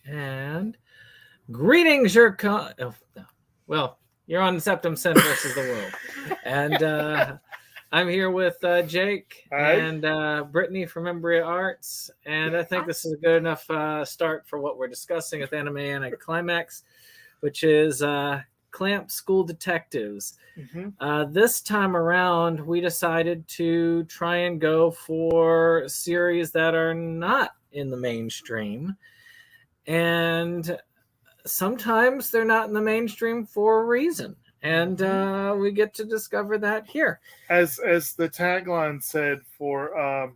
And greetings, well, you're on SeptumSin versus the world. And I'm here with Jake Hi. and Brittany from Danejurous Arts. And I think this is a good enough start for what we're discussing with Anime Anticlimax, which is Clamp School Detectives. This time around, we decided to try and go for series that are not in the mainstream. And sometimes they're not in the mainstream for a reason. And we get to discover that here. As the tagline said, for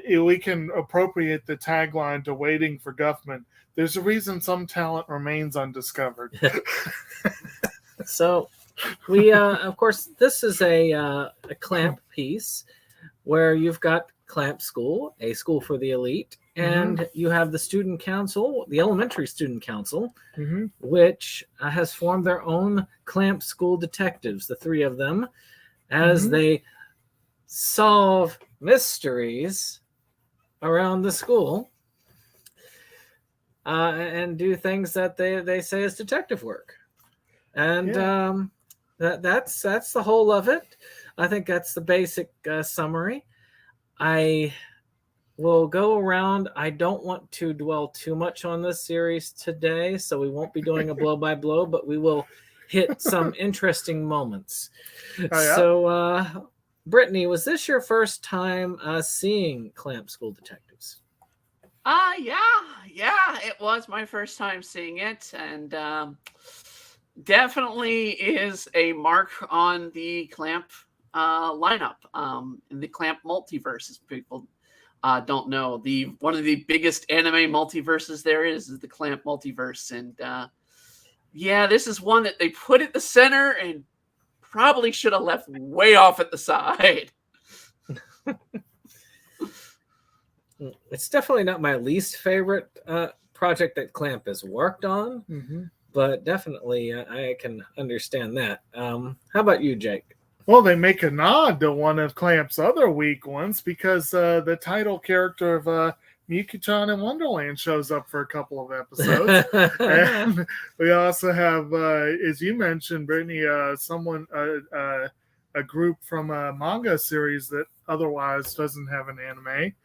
we can appropriate the tagline to "Waiting for Guffman." There's a reason some talent remains undiscovered. So we, of course, this is a Clamp piece where you've got Clamp School, a school for the elite, and you have the student council, the elementary student council, which has formed their own Clamp School Detectives, the three of them, as they solve mysteries around the school and do things that they say is detective work. And that's the whole of it. I think that's the basic summary. I will go around. I don't want to dwell too much on this series today, so we won't be doing a blow by blow, but we will hit some interesting moments. So, Brittany, was this your first time seeing Clamp School Detectives? Yeah, it was my first time seeing it, and definitely is a mark on the Clamp lineup, in the Clamp multiverse, as people don't know. One of the biggest anime multiverses there is the Clamp multiverse, and this is one that they put at the center and probably should have left way off at the side. It's definitely not my least favorite project that Clamp has worked on, but definitely I can understand that. How about you, Jake? Well, they make a nod to one of Clamp's other weak ones because the title character of Miyuki-chan in Wonderland shows up for a couple of episodes. And we also have, as you mentioned, Brittany, a group from a manga series that otherwise doesn't have an anime.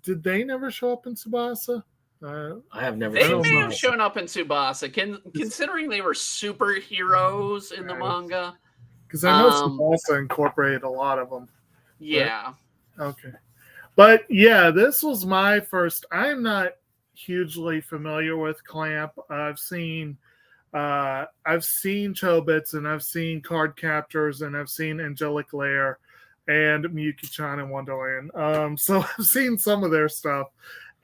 Did they never show up in Tsubasa? I have never. They may have shown up in Tsubasa, considering they were superheroes in the manga. Because I know Tsubasa incorporated a lot of them. Yeah. Okay. But yeah, this was my first. I'm not hugely familiar with Clamp. I've seen Chobits, and I've seen Card Captors, and I've seen Angelic Lair and Miyuki-chan in Wonderland. So I've seen some of their stuff.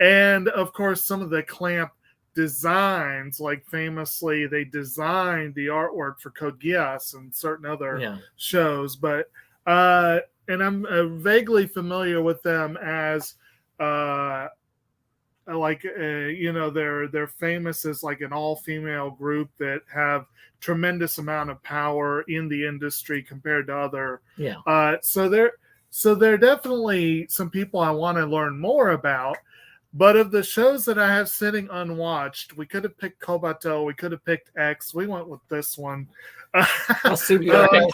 And of course, some of the Clamp designs, like famously, they designed the artwork for Code Geass and certain other shows. But and I'm vaguely familiar with them as they're famous as like an all-female group that have tremendous amount of power in the industry compared to other. So they're definitely some people I want to learn more about. But of the shows that I have sitting unwatched, we could have picked Kobato, we could have picked X. We went with this one. I'll see you. I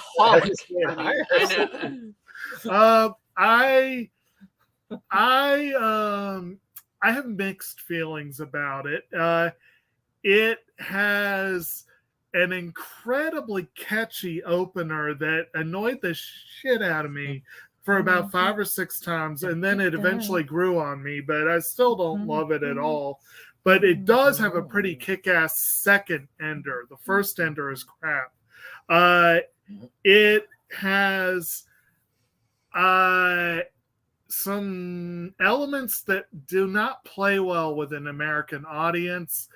have mixed feelings about it. It has an incredibly catchy opener that annoyed the shit out of me for about 5 or 6 times, and then it eventually grew on me, but I still don't love it at all. But it does have a pretty kick-ass second ender. The first ender is crap. It has some elements that do not play well with an American audience.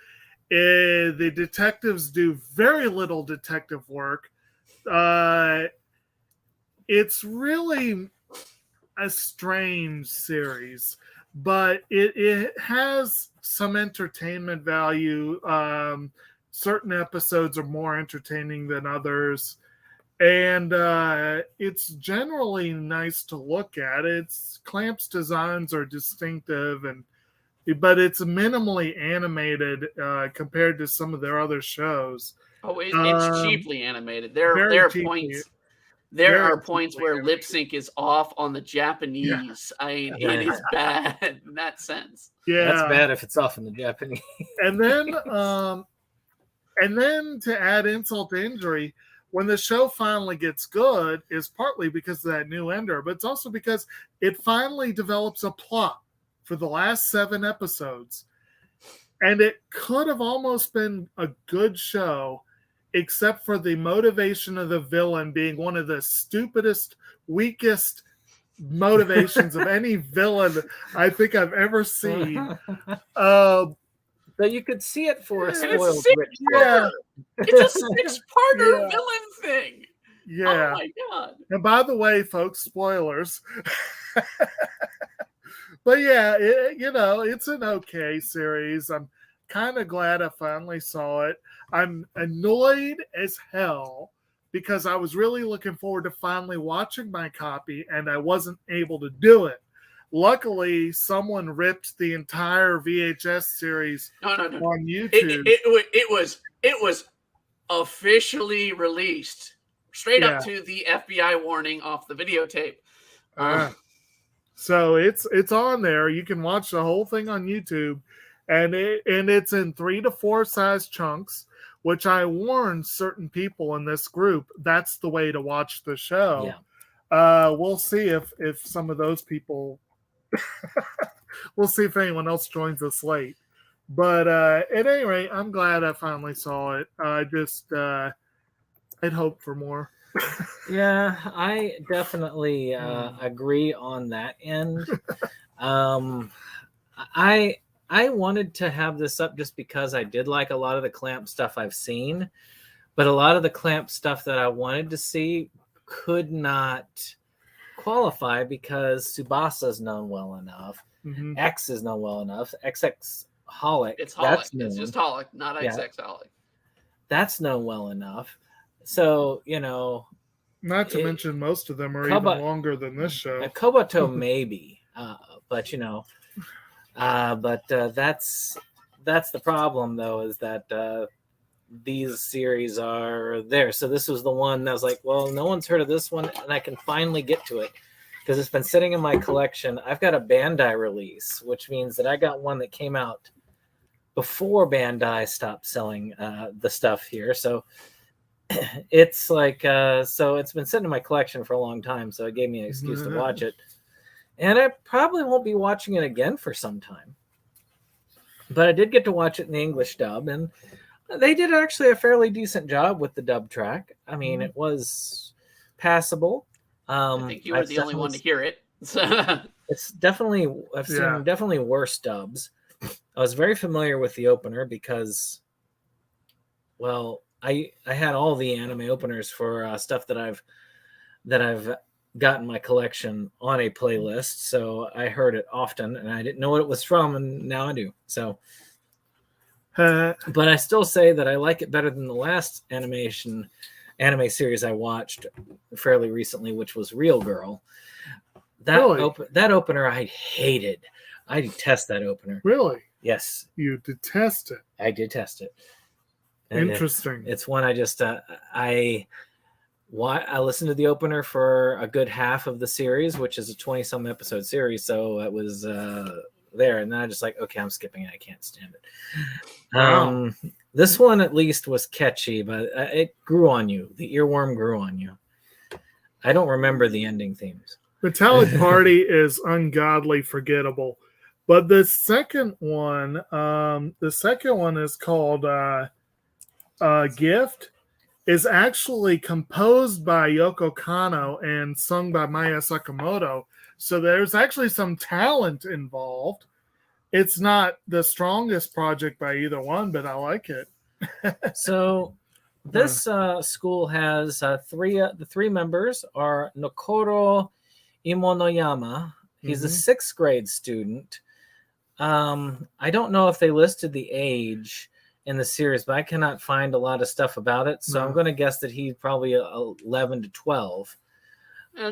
The detectives do very little detective work. It's really a strange series, but it has some entertainment value. Certain episodes are more entertaining than others, and it's generally nice to look at. Clamp's designs are distinctive, and but it's minimally animated compared to some of their other shows. Oh, it's cheaply animated. There are points. There are points where lip sync is off on the Japanese. I mean, it is bad in that sense. Yeah, that's bad if it's off in the Japanese. And then to add insult to injury, when the show finally gets good, is partly because of that new ender, but it's also because it finally develops a plot for the last 7 episodes. And it could have almost been a good show, except for the motivation of the villain being one of the stupidest, weakest motivations of any villain I think I've ever seen. So you could see it for a spoiled rich. It's a 6-parter villain thing. Yeah. Oh my god. And by the way, folks, spoilers. But yeah, it's an okay series. I'm kind of glad I finally saw it. I'm annoyed as hell because I was really looking forward to finally watching my copy and I wasn't able to do it. Luckily, someone ripped the entire VHS series on YouTube. It was officially released straight up to the FBI warning off the videotape. So it's on there. You can watch the whole thing on YouTube, and it's in 3 to 4 size chunks. Which I warned certain people in this group that's the way to watch the show. Yeah. We'll see if some of those people. We'll see if anyone else joins us late. But at any rate, I'm glad I finally saw it. I'd hope for more. Yeah, I definitely agree on that end. I wanted to have this up just because I did like a lot of the Clamp stuff I've seen, but a lot of the Clamp stuff that I wanted to see could not qualify because Tsubasa is known well enough. Mm-hmm. X is known well enough. XX Holic. It's Holic. It's just Holic, not XX Holic. That's known well enough. So, not to mention most of them are even longer than this show. Kobato maybe, but that's the problem though, is that these series are there. So this was the one that was like, well, no one's heard of this one, and I can finally get to it because it's been sitting in my collection. I've got a Bandai release, which means that I got one that came out before Bandai stopped selling the stuff here. So it's like, so it's been sitting in my collection for a long time. So it gave me an excuse to watch it. And I probably won't be watching it again for some time. But I did get to watch it in the English dub, and they did actually a fairly decent job with the dub track. I mean, it was passable. I think you were the only one to hear it. It's definitely, I've seen definitely worse dubs. I was very familiar with the opener because, well, I had all the anime openers for stuff that I've got in my collection on a playlist, so I heard it often, and I didn't know what it was from, and now I do. So, but I still say that I like it better than the last anime series I watched fairly recently, which was Real Girl. That opener I hated. I detest that opener. Really? Yes. You detest it? I detest it. And interesting. It's one I just I listened to the opener for a good half of the series, which is a 20-some episode series. So it was there. And then I just like, okay, I'm skipping it. I can't stand it. Wow. This one at least was catchy, but it grew on you. The earworm grew on you. I don't remember the ending themes. Metallic Party is ungodly forgettable. But the second one is called Gift. Is actually composed by Yoko Kanno and sung by Maya Sakamoto. So there's actually some talent involved. It's not the strongest project by either one, but I like it. So this school has the 3 members are Nokoro Imonoyama. He's a 6th grade student. I don't know if they listed the age in the series, but I cannot find a lot of stuff about it. So I'm going to guess that he's probably 11 to 12.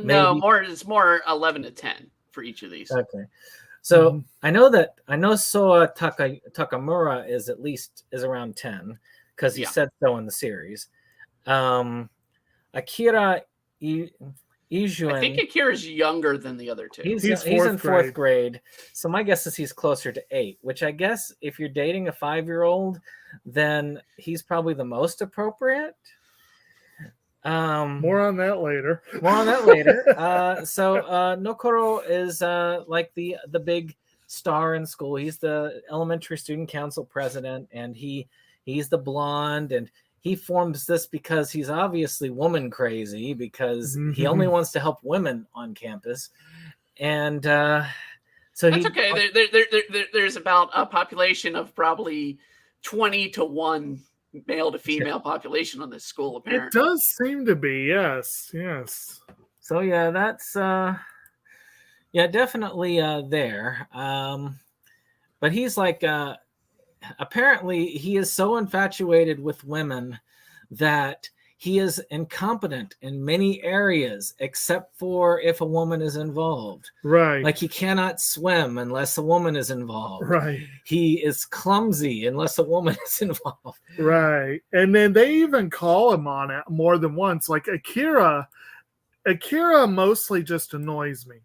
No, it's more 11 to 10 for each of these. Okay. So I know Soa Takamura is around 10 because he said so in the series. Akira Ijuen, I think Akira's younger than the other two. He's in fourth grade. So my guess is he's closer to 8, which I guess if you're dating a 5-year-old, then he's probably the most appropriate. More on that later. So Nokoro is like the big star in school. He's the elementary student council president, and he's the blonde, and he forms this because he's obviously woman crazy because he only wants to help women on campus. And so that's okay. There's about a population of probably 20 to 1 male to female population on this school, apparently. It does seem to be, yes. So yeah, that's definitely there. But he's like apparently he is so infatuated with women that he is incompetent in many areas except for if a woman is involved. Right. Like he cannot swim unless a woman is involved. Right. He is clumsy unless a woman is involved. Right. And then they even call him on it more than once. Like Akira mostly just annoys me.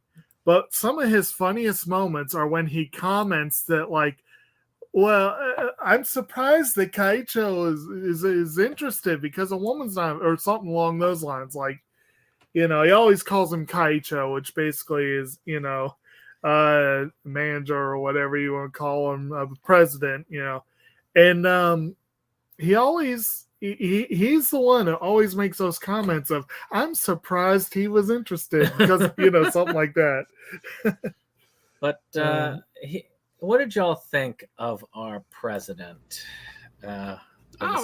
But some of his funniest moments are when he comments that, like, well, I'm surprised that Kaicho is interested because a woman's not, or something along those lines. Like, he always calls him Kaicho, which basically is, manager or whatever you want to call him, president, and he's the one who always makes those comments of, I'm surprised he was interested because, something like that. But what did y'all think of our president? We're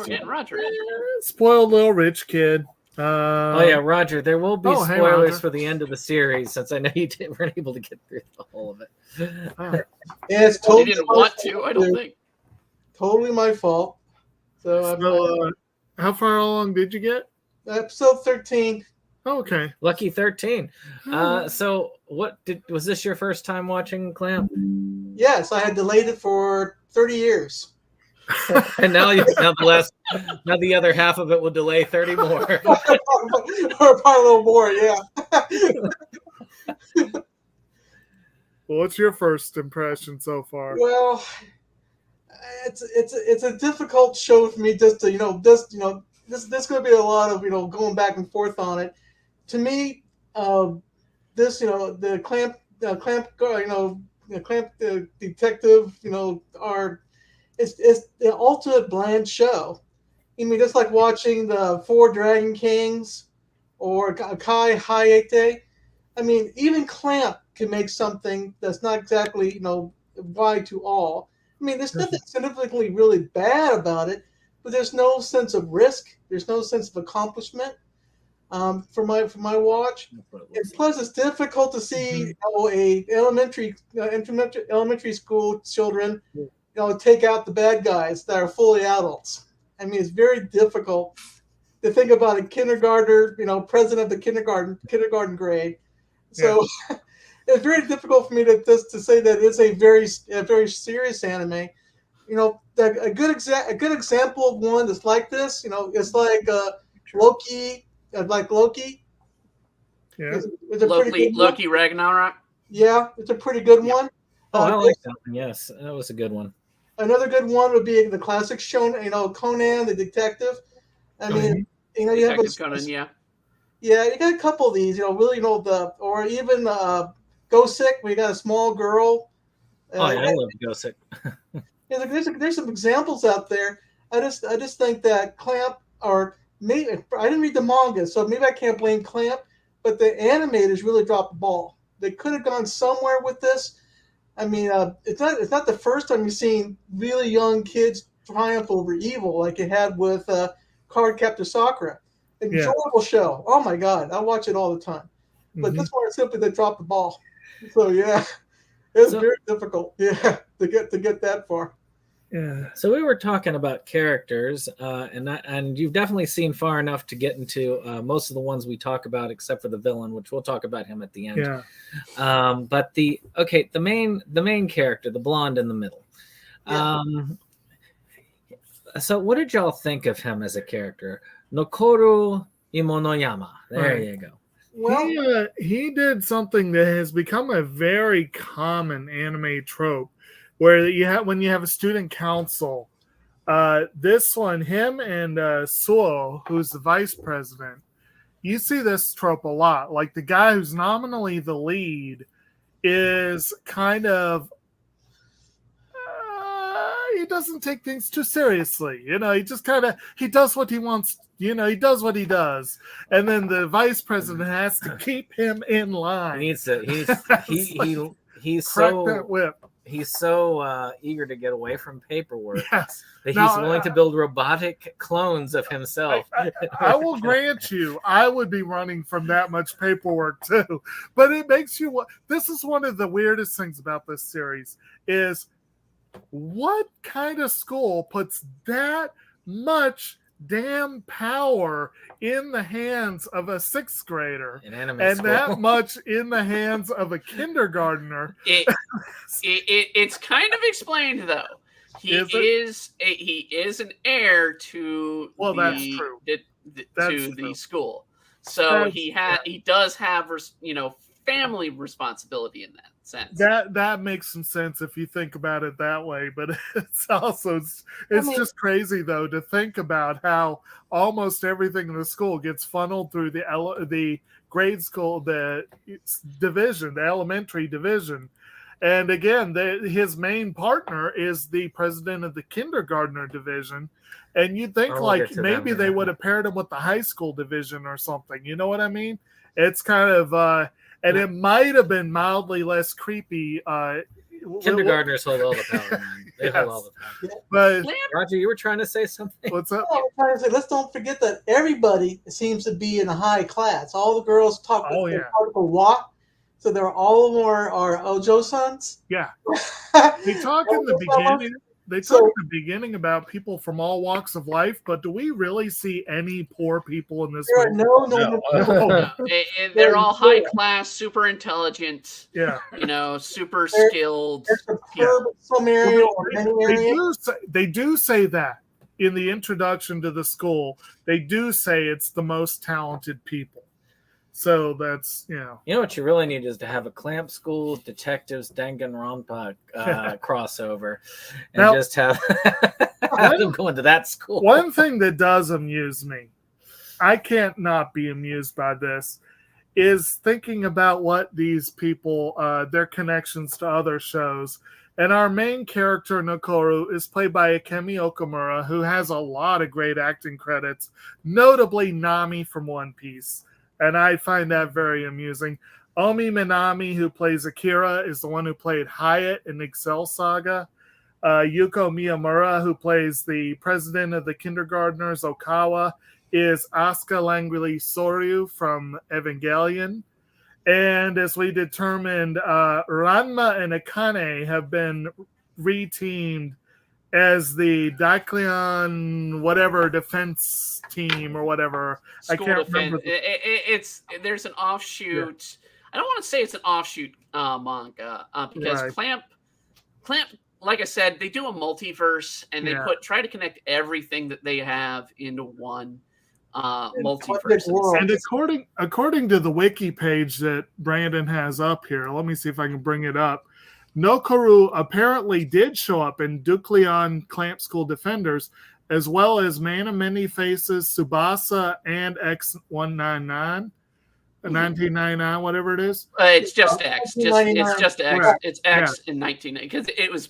getting Roger. Spoiled little rich kid. Roger. There will be spoilers for the end of the series since I know you weren't able to get through the whole of it. It's totally you didn't want to, I don't think. Totally my fault. So how far along did you get? Episode 13. Oh, okay. Lucky 13. So was this your first time watching Clamp? Yes, I had delayed it for 30 years. And now the other half of it will delay 30 more. Or probably a little more, yeah. Well, what's your first impression so far? Well, it's a difficult show for me just to there's going to be a lot of going back and forth on it. To me, the clamp detective it's the ultimate bland show. I mean, just like watching the 4 Dragon Kings or Kai Hayate. I mean, even Clamp can make something that's not exactly wide to all. I mean, there's nothing significantly really bad about it, but there's no sense of risk. There's no sense of accomplishment for my watch. And plus, it's difficult to see elementary school children take out the bad guys that are fully adults. I mean, it's very difficult to think about a kindergartner, president of the kindergarten grade. So it's very difficult for me to say that it's a very serious anime. A good example of one that's like this, it's like Loki, Loki. Yeah. It's a pretty good Loki Ragnarok. Yeah, it's a pretty good one. I like that one. Yes, that was a good one. Another good one would be the classic shonen, Conan the Detective. I mean, you have Conan, yeah, you got a couple of these, really, or even Go Sick, where you got a small girl. I love Go Sick. There's some examples out there. I just think that Clamp, or maybe I didn't read the manga, so maybe I can't blame Clamp, but the animators really dropped the ball. They could have gone somewhere with this. I mean, it's not the first time you've seen really young kids triumph over evil like it had with Card Captor Sakura. Enjoyable show. Oh my God, I watch it all the time. But this one simply they dropped the ball. So yeah, it was very difficult. Yeah, to get that far. Yeah. So we were talking about characters, and you've definitely seen far enough to get into most of the ones we talk about, except for the villain, which we'll talk about him at the end. Yeah. But the main character, the blonde in the middle. Yeah. So what did y'all think of him as a character? Nokoru Imonoyama. There Right. you go. Well, He did something that has become a very common anime trope, where when you have a student council, this one, him and Suo, who's the vice president, you see this trope a lot. Like the guy who's nominally the lead is kind of he doesn't take things too seriously. He just he does what he wants. He does what he does, and then the vice president has to keep him in line. He needs to. He's Crack so that whip. He's so eager to get away from paperwork Yes. that Now, he's willing to build robotic clones of himself. I will grant you, I would be running from that much paperwork too. But it makes you. This is one of the weirdest things about this series is what kind of school puts that much damn power in the hands of a sixth grader and that much in the hands of a kindergartner. It's kind of explained though. He is an heir to that's true. The school, so he does have family responsibility in that sense. That makes some sense if you think about it that way, but it's also just crazy though to think about how almost everything in the school gets funneled through the grade school, the division, the elementary division. And again, his main partner is the president of the kindergartner division. And you'd think maybe they would have paired him with the high school division or something. You know what I mean? It's kind of and it might have been mildly less creepy. Kindergartners hold all the power. They hold all the power. But Roger, you were trying to say something? What's up? I was trying to say, let's don't forget that everybody seems to be in a high class. All the girls talk particle walk, so they're all of them are Ojo sons. Yeah. They talk in the beginning. They talk in the beginning about people from all walks of life, but do we really see any poor people in this movie? No. They're all high class, super intelligent. Yeah. Super skilled. Some area or many areas. They do say that in the introduction to the school. They do say it's the most talented people. So that's, You know what you really need is to have a Clamp School Detectives Danganronpa crossover and just have them go into that school. One thing that does amuse me, I can't not be amused by this, is thinking about what these people, their connections to other shows. And our main character, Nokoru, is played by Akemi Okamura, who has a lot of great acting credits, notably Nami from One Piece. And I find that very amusing. Omi Minami, who plays Akira, is the one who played Hyatt in Excel Saga. Yuko Miyamura, who plays the president of the kindergartners, Okawa, is Asuka Languili Soryu from Evangelion. And as we determined, Ranma and Akane have been reteamed as the Daiklion whatever defense team or whatever. School I can't remember. There's an offshoot. Yeah. I don't want to say it's an offshoot manga because Clamp, like I said, they do a multiverse and they try to connect everything that they have into one multiverse. And according to the wiki page that Brandon has up here, let me see if I can bring it up. Nokoru apparently did show up in Dukleon Clamp School Defenders, as well as Man of Many Faces, Tsubasa, and X199, 1999, whatever it is. It's just X. It's just X. Right. It's X in 1999 because it was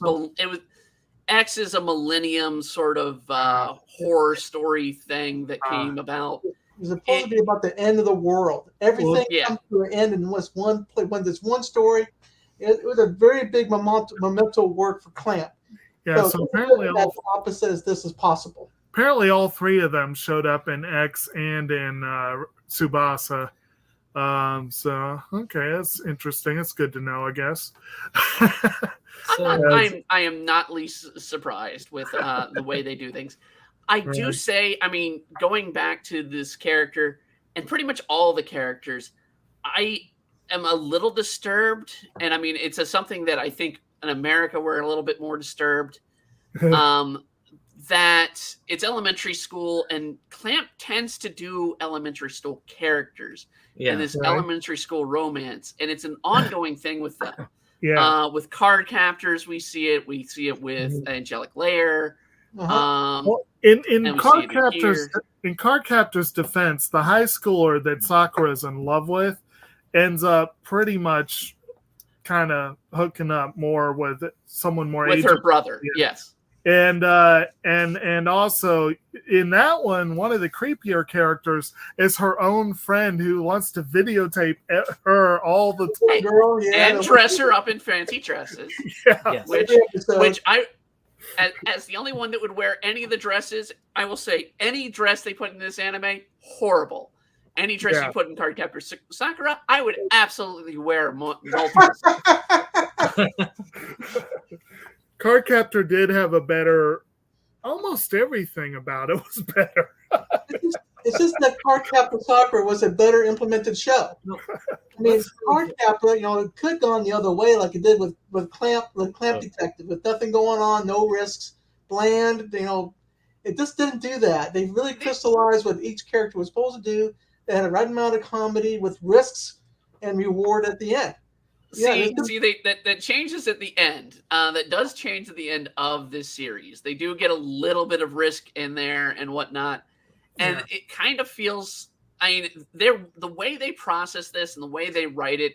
X is a millennium sort of horror story thing that came about. It was supposed to be about the end of the world. Everything comes to an end in when there's one story. It was a very big memento work for Clamp. Yeah, so apparently that's the opposite as this is possible. Apparently all three of them showed up in X and in Tsubasa. So okay, that's interesting. It's good to know, I guess. I am not least surprised with the way they do things. I do say, I mean, going back to this character and pretty much all the characters, I am a little disturbed, and I mean, it's something that I think in America we're a little bit more disturbed. That it's elementary school, and Clamp tends to do elementary school characters and this elementary school romance, and it's an ongoing thing with them. With card captors, we see it. We see it with Angelic Lair. Well, in Card Captor's defense, the high schooler that Sakura is in love with ends up pretty much kind of hooking up more with someone more with her brother. Yes. And also in that one of the creepier characters is her own friend who wants to videotape her all the time. Girl, and dress her up in fancy dresses. Which I, as the only one that would wear any of the dresses, I will say any dress they put in this anime, horrible. Any dress you put in Cardcaptor Sakura, I would absolutely wear multiple. Cardcaptor did have a better, almost everything about it was better. It's just that Cardcaptor Sakura was a better implemented show. I mean, Cardcaptor, it could have gone the other way like it did with Clamp Detective, with nothing going on, no risks, bland. It just didn't do that. They really crystallized what each character was supposed to do. They had a right amount of comedy with risks and reward at the end. That changes at the end. That does change at the end of this series. They do get a little bit of risk in there and whatnot, and it kind of feels. I mean, the way they process this and the way they write it,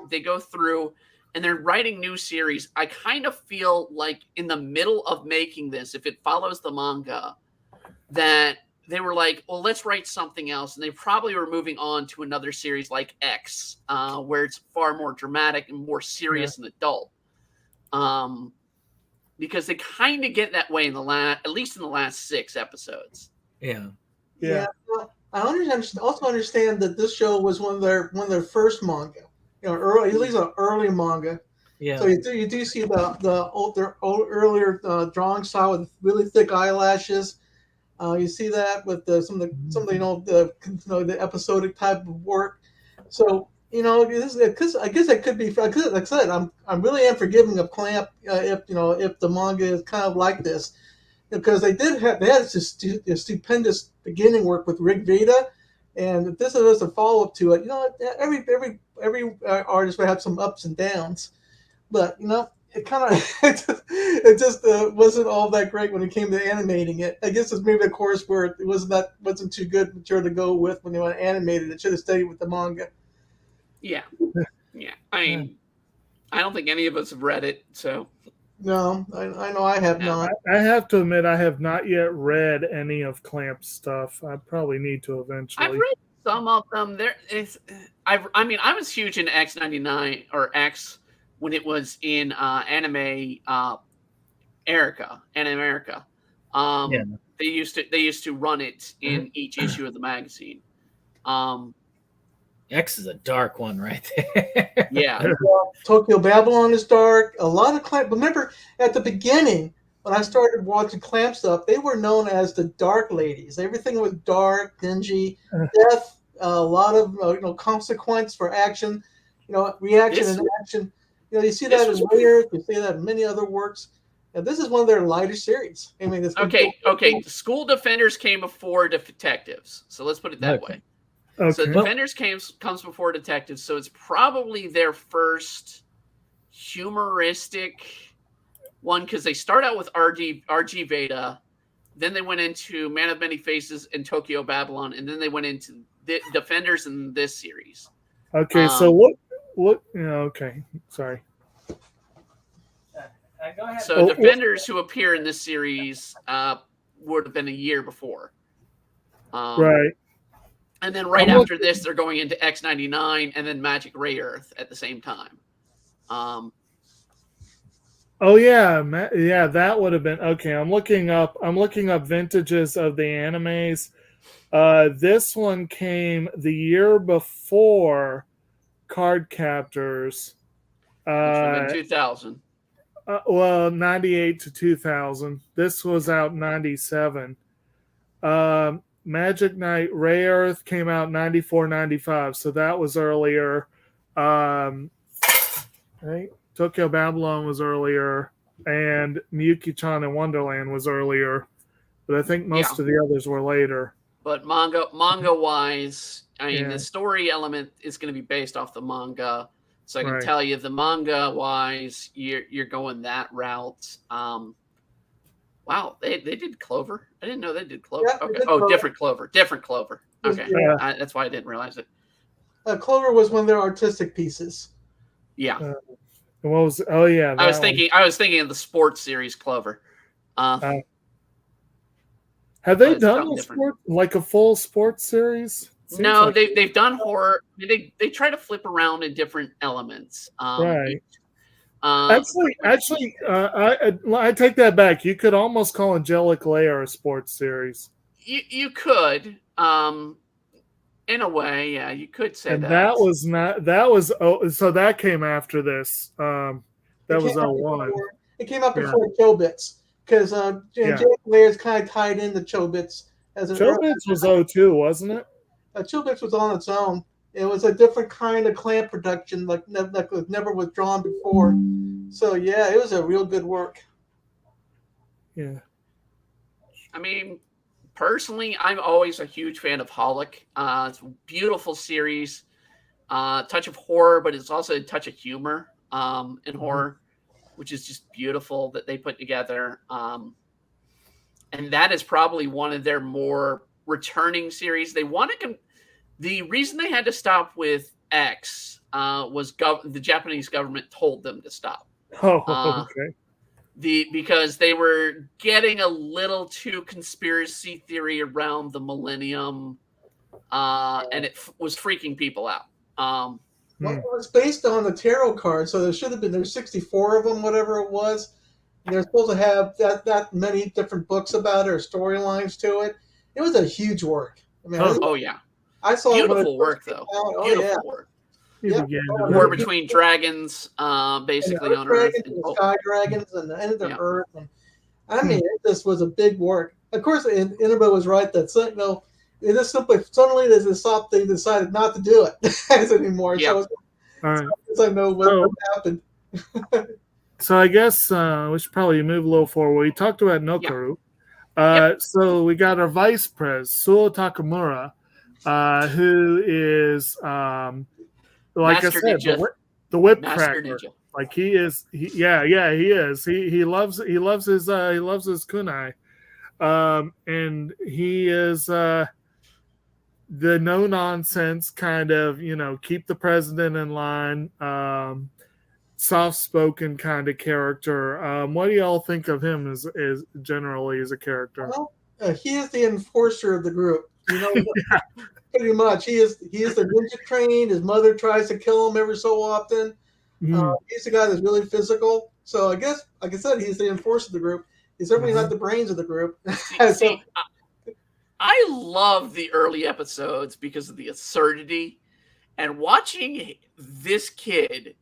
they go through and they're writing new series. I kind of feel like in the middle of making this, if it follows the manga, that they were like, well, let's write something else. And they probably were moving on to another series like X, where it's far more dramatic and more serious and adult. Because they kind of get that way at least in the last 6 episodes. Yeah. Well, I also understand that this show was one of their first manga. Early, at least an early manga. Yeah. So you do see their earlier drawing style with really thick eyelashes. You see that with some of the episodic type of work. So because I guess it could be. Like I said, I'm really am forgiving of Clamp if the manga is kind of like this, because they had a stupendous beginning work with Rig Veda, and if this is a follow up to it, every artist would have some ups and downs, but it kind of it just wasn't all that great when it came to animating it. I guess it's maybe a course where it wasn't too good material to go with when they want to animate it. It should have stayed with the manga. Yeah. I mean, I don't think any of us have read it, so. No, I know I have not. I have to admit, I have not yet read any of Clamp's stuff. I probably need to eventually. I've read some of them. I was huge in X99 or X when it was in Anime America. They used to run it in each issue of the magazine. X is a dark one right there. Yeah. Tokyo Babylon is dark. A lot of Clamp. Remember at the beginning when I started watching Clamp stuff, they were known as the Dark Ladies. Everything was dark, dingy, death, a lot of consequence for action, reaction and action. You see that in Lair, you see that in many other works. And this is one of their lighter series. I mean, okay. The School Defenders came before Detectives, so let's put it that way. Okay. So Defenders comes before Detectives, so it's probably their first humoristic one, because they start out with RG Veda, then they went into Man of Many Faces and Tokyo Babylon, and then they went into the Defenders in this series. Okay, so what? Okay, sorry. Go ahead. So Defenders who appear in this series would have been a year before. Right. And then after this, they're going into X99 and then Magic Ray Earth at the same time. That would have been okay. I'm looking up vintages of the animes. This one came the year before Card Captors. Which would have been 2000. Well, 98 to 2000. This was out 97. Magic Knight Ray Earth came out 94, 95. So that was earlier. Right? Tokyo Babylon was earlier. And Miyuki-chan in Wonderland was earlier. But I think most of the others were later. But manga wise, I mean, the story element is going to be based off the manga. So I can tell you the manga wise, you're going that route. Wow, they did Clover. I didn't know they did Clover. Yeah, okay. Clover. Different Clover. Okay, that's why I didn't realize it. Clover was one of their artistic pieces. Yeah. What was? Oh yeah. I was thinking of the sports series Clover. Have they done a full sports series? No, they've done horror. They try to flip around in different elements. Right. Actually, I take that back. You could almost call Angelic Layer a sports series. You could, in a way, yeah, you could say and that. That was not. That was so that came after this. That was 01. It came out before Chobits because Angelic Layer is kind of tied into Chobits. Chobits was 02, wasn't it? Chobits was on its own. It was a different kind of clamp production, like was never withdrawn before. So yeah, it was a real good work. Yeah. I mean, personally, I'm always a huge fan of Holic. It's a beautiful series, touch of horror, but it's also a touch of humor in horror, which is just beautiful that they put together. And that is probably one of their more returning series. They wanted to. The reason they had to stop with X was the Japanese government told them to stop. Oh, okay. Because they were getting a little too conspiracy theory around the millennium, and it was freaking people out. Well, it was based on the tarot card, so there's 64 of them, whatever it was. And they're supposed to have that many different books about it or storylines to it. It was a huge work. I mean, yeah. I saw beautiful work though. Beautiful work. Yeah. War between dragons, basically on Earth. And sky dragons and the end of Earth. And, I mean, this was a big work. Of course, Inaba was right that it just suddenly they decided not to do it anymore. Yeah. So I know what happened. So I guess we should probably move a little forward. We talked about Nokaru. So we got our vice pres, Suo Takamura, who is like Master I said, the whip cracker. Ninja. Like he is. He is. He loves his kunai, and he is the no nonsense kind of keep the president in line, soft spoken kind of character. What do y'all think of him as generally as a character? Well, he is the enforcer of the group. Pretty much. He is the ninja trained. His mother tries to kill him every so often. He's the guy that's really physical. So I guess, like I said, he's the enforcer of the group. He's certainly not the brains of the group. I love the early episodes because of the absurdity and watching this kid,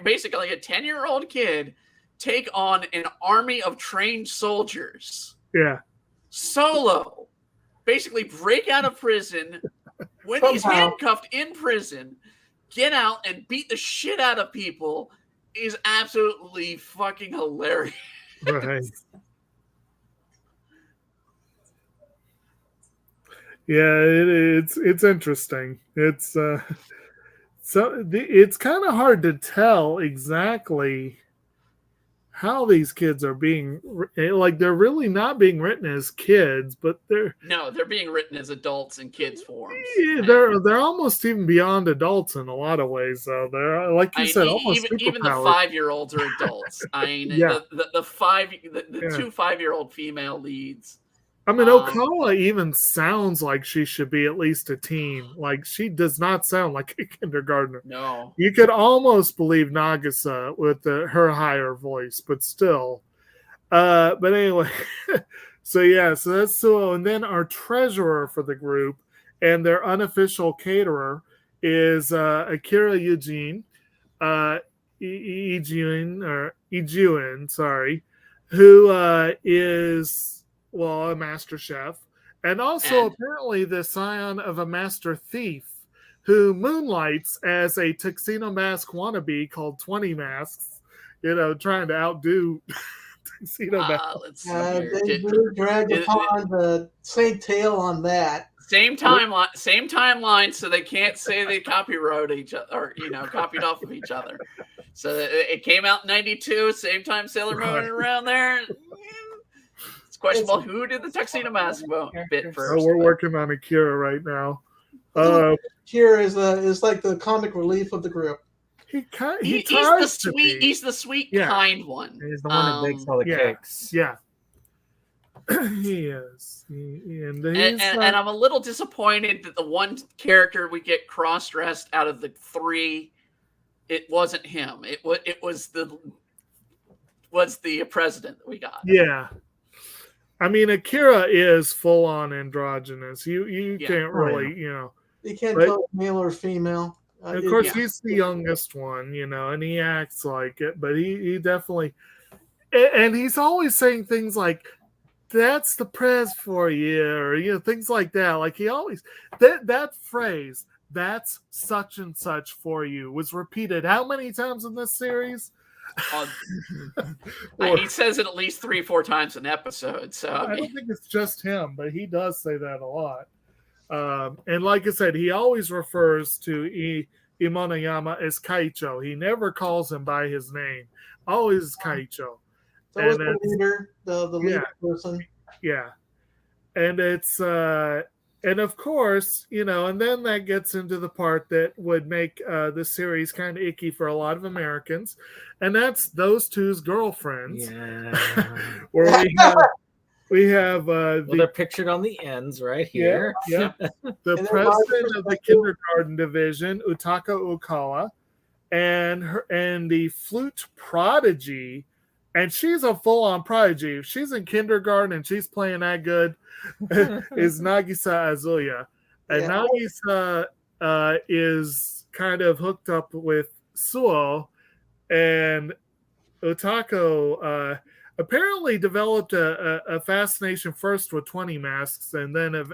basically a 10-year-old kid, take on an army of trained soldiers. Yeah. Solo. Basically break out of prison when he's handcuffed in prison, get out and beat the shit out of people is absolutely fucking hilarious. Right. Yeah, it's interesting. It's it's kind of hard to tell exactly how these kids are being they're really not being written as kids, but they're being written as adults in kids forms. Yeah, they're almost even beyond adults in a lot of ways. Though they're like you said, almost even the 5-year-olds are adults. I mean, the 2 5-year-old female leads. I mean, Okawa even sounds like she should be at least a teen. Like, she does not sound like a kindergartner. No. You could almost believe Nagisa with her higher voice, but still. But anyway, So that's Suo, and then our treasurer for the group and their unofficial caterer is Akira Eugene, Ijuin, sorry, who is a master chef, and also apparently the scion of a master thief who moonlights as a tuxedo mask wannabe called 20 Masks, trying to outdo tuxedo mask. Let's see here. They really dragged upon the same tail on that. Same timeline, so they can't say they copyright each other or copied off of each other. So it came out in '92, same time Sailor Moon around there. It's questionable who did the tuxedo mask bit first. We're working on Akira right now. Akira is like the comic relief of the group. He's the sweet, kind one. He's the one that bakes all the cakes. Yeah. He is. And I'm a little disappointed that the one character we get cross-dressed out of the three, it wasn't him. It was the president that we got. Yeah. I mean, Akira is full-on androgynous. You can't really, You can't tell male or female. Of course, he's the youngest one, and he acts like it, but he definitely, and he's always saying things like, "That's the prez for you," or things like that. Like he always that phrase, "That's such and such for you," was repeated how many times in this series? He says it at least 3-4 times an episode. So I don't think it's just him, but he does say that a lot. And like I said, he always refers to Imonayama as Kaicho. He never calls him by his name. Always Kaicho. So is the leader, the leader person. Yeah. And it's and of course, and then that gets into the part that would make this series kind of icky for a lot of Americans, and that's those two's girlfriends. Yeah. Where we have they're pictured on the ends right here. Yeah. The president of the kindergarten division, Utaka Ukawa, and the flute prodigy, and she's a full-on prodigy. If she's in kindergarten and she's playing that good, is Nagisa Azuya. And Nagisa is kind of hooked up with Suo, and Utako apparently developed a fascination first with 20 Masks, and then it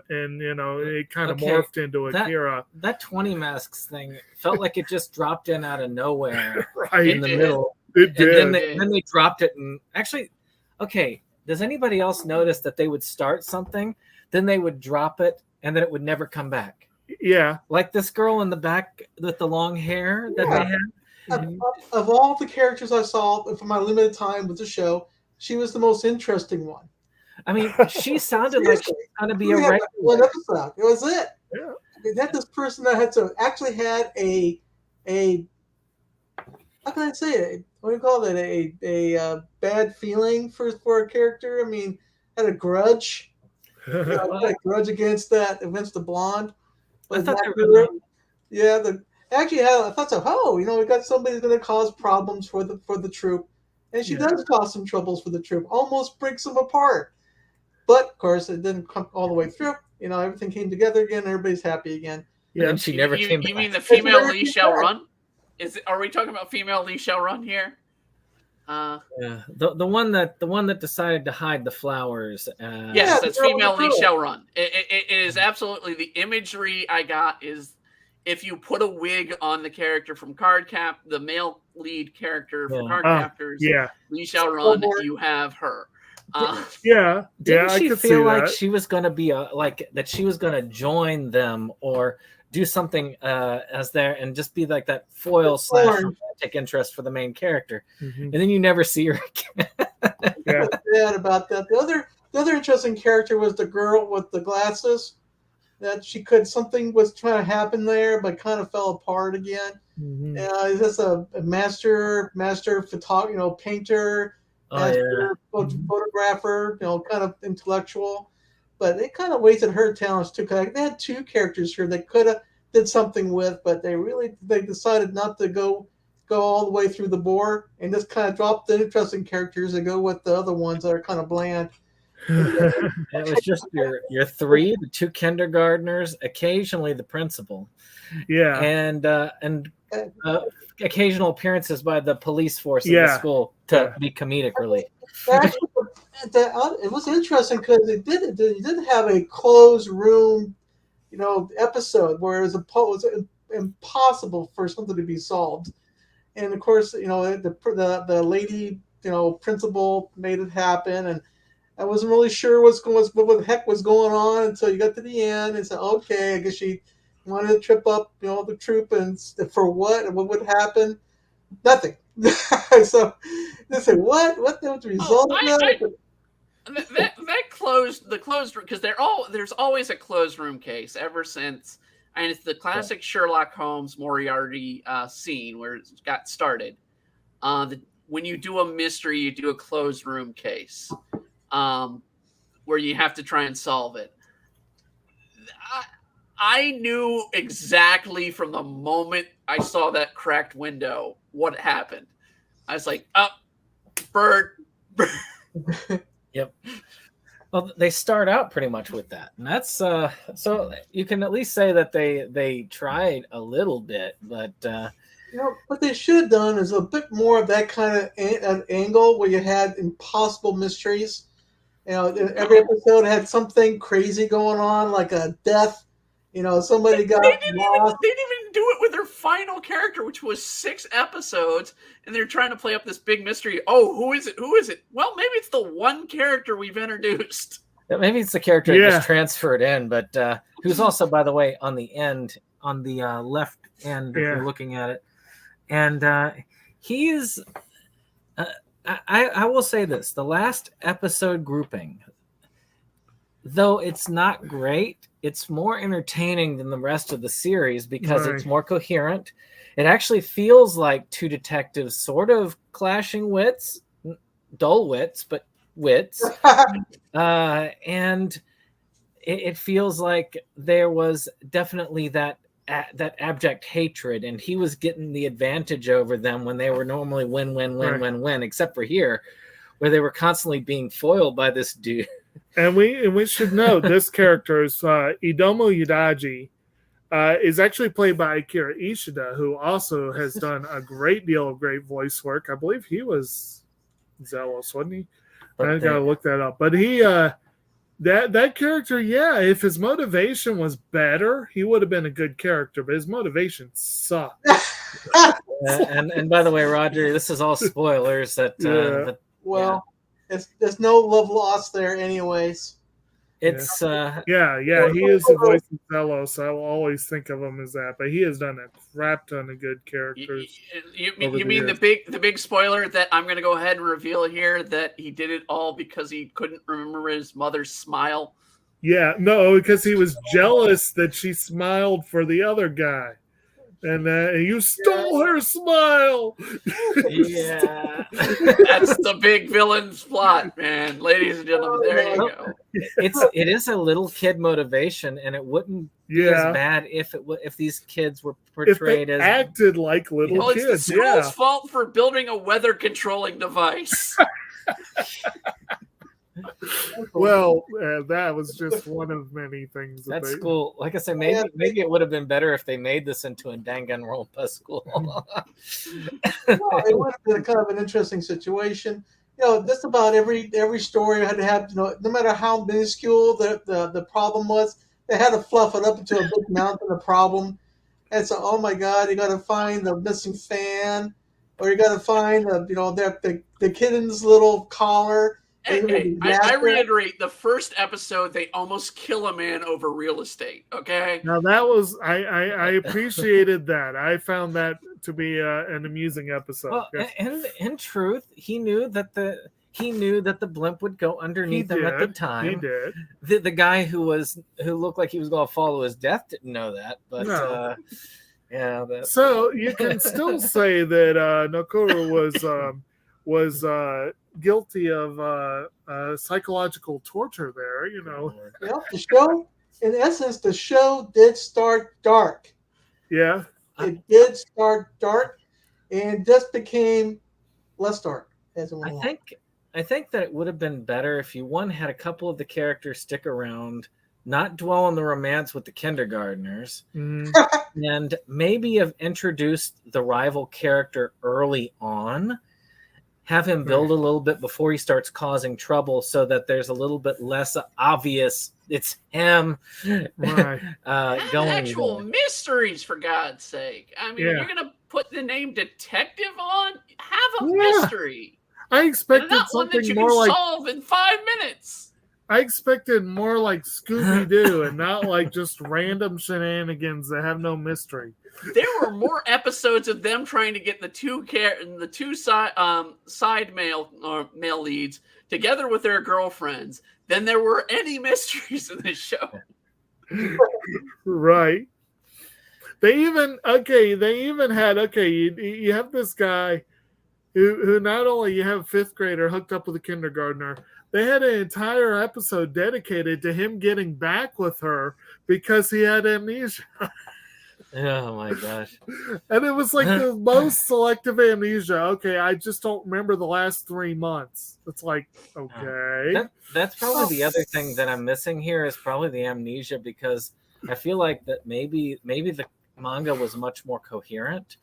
kind of morphed into Akira. That 20 Masks thing felt like it just dropped in out of nowhere in the It middle. It did. And then they dropped it. And actually, okay, does anybody else notice that they would start something, then they would drop it, and then it would never come back? Yeah. Like this girl in the back with the long hair that they had. Of all the characters I saw for my limited time with the show, she was the most interesting one. I mean, she sounded like she was going to be a regular. One episode. It was it. Yeah. They had this person that had a how can I say it? What do you call it? A bad feeling for a character. I mean, had a grudge. Had a grudge against the blonde. I thought I thought so. Oh, we got somebody who's going to cause problems for the troop, and she does cause some troubles for the troop. Almost breaks them apart, but of course it didn't come all the way through. Everything came together again. Everybody's happy again. Yeah, and she never came back. You mean the female Lee Shall Run? Are we talking about female Lee Shall Run here? Yeah, the one that decided to hide the flowers. Yes, that's female Lee Shall Run. It is absolutely the imagery I got is if you put a wig on the character from Cardcap, the male lead character from Cardcaptors, Lee Shall Run, you have her. Didn't she I could feel see like that. she was going to be that she was going to join them or do something as there and just be like that foil / romantic interest for the main character, and then you never see her again. Yeah. Bad about that. The other interesting character was the girl with the glasses. That something was trying to happen there, but kind of fell apart again. Is this a master photographer, painter, photographer, kind of intellectual? But they kind of wasted her talents too. Cause they had two characters here they could have did something with, but they decided not to go all the way through the board and just kind of drop the interesting characters and go with the other ones that are kind of bland. It was just your three, the two kindergartners, occasionally the principal, Yeah. and occasional appearances by the police force in the school to be comedic relief. Actually, it was interesting because it did have a closed room, episode where it was impossible for something to be solved, and of course, the lady, principal made it happen, and I wasn't really sure what the heck was going on until you got to the end and said, okay, I guess she wanted to trip up, the troop, and for what and what would happen? Nothing. So they said, what was the result of that? That closed because there's always a closed room case ever since, and it's the classic Sherlock Holmes Moriarty scene where it got started. When you do a mystery, you do a closed room case, where you have to try and solve it. I knew exactly from the moment I saw that cracked window what happened. I was like, bird. Yep. Well, they start out pretty much with that, and that's so you can at least say that they tried a little bit, but what they should have done is a bit more of that kind of an angle where you had impossible mysteries. Every episode had something crazy going on, like a death. Somebody got lost. They didn't even do it with their final character, which was 6 episodes, and they're trying to play up this big mystery. Oh, who is it? Who is it? Well, maybe it's the one character we've introduced. Maybe it's the character that just transferred in, but who's also, by the way, on the left end, if you're looking at it. And he is, I will say this, the last episode grouping, though it's not great, it's more entertaining than the rest of the series because it's more coherent. It actually feels like two detectives sort of clashing wits, dull wits, but wits. And it feels like there was definitely that abject hatred, and he was getting the advantage over them when they were normally win, except for here, where they were constantly being foiled by this dude. And we should note this character is Idomo Yudaji, is actually played by Akira Ishida, who also has done a great deal of great voice work. I believe he was Zelos, wasn't he? I gotta look that up. But he that character, if his motivation was better, he would have been a good character, but his motivation sucked. And by the way, Roger, this is all spoilers there's no love lost there anyways. It's he is the voice of Zelos, so I will always think of him as that, but he has done a crap ton of good characters. You mean the big spoiler that I'm going to go ahead and reveal here, that he did it all because he couldn't remember his mother's smile? Yeah, no, because he was jealous that she smiled for the other guy. And you stole her smile. Yeah. That's the big villain's plot, man. Ladies and gentlemen, there you go. It is a little kid motivation, and it wouldn't be as bad if these kids were portrayed as acted like little kids. It's the school's fault for building a weather controlling device. Well, that was just one of many things. That's cool. Like I said, maybe it would have been better if they made this into a Danganronpa school. It would have been kind of an interesting situation. Just about every story had to have, no matter how minuscule the problem was, they had to fluff it up into a big mountain of problem. And so, oh my God, you got to find the missing fan, or you got to find the kitten's little collar. Hey, I reiterate, the first episode, they almost kill a man over real estate, okay? Now that was, I appreciated that. I found that to be an amusing episode. Well, and in truth, he knew that the blimp would go underneath him at the time. He did. The guy who looked like he was going to follow his death didn't know that, but no. So you can still say that Nakuru was guilty of psychological torture there, the show, in essence, the show did start dark. Yeah. It did start dark and just became less dark as it went along. I think that it would have been better if you had a couple of the characters stick around, not dwell on the romance with the kindergartners, and maybe have introduced the rival character early on. Have him build a little bit before he starts causing trouble, so that there's a little bit less obvious it's him. Right. Have going actual there. mysteries, for God's sake. I mean, Yeah. you're gonna put the name detective on. Have a mystery. I And expected not one that something you more can like solve in 5 minutes. I expected more like Scooby Doo and not like just random shenanigans that have no mystery. There were more episodes of them trying to get the two side male leads together with their girlfriends than there were any mysteries in this show. Right. They even had you have this guy who not only you have a fifth grader hooked up with a kindergartner, they had an entire episode dedicated to him getting back with her because he had amnesia. Oh my gosh. And it was like the most selective amnesia. Okay, I just don't remember the last 3 months. It's like, okay. That's probably the other thing that I'm missing here is probably the amnesia, because I feel like that maybe the manga was much more coherent,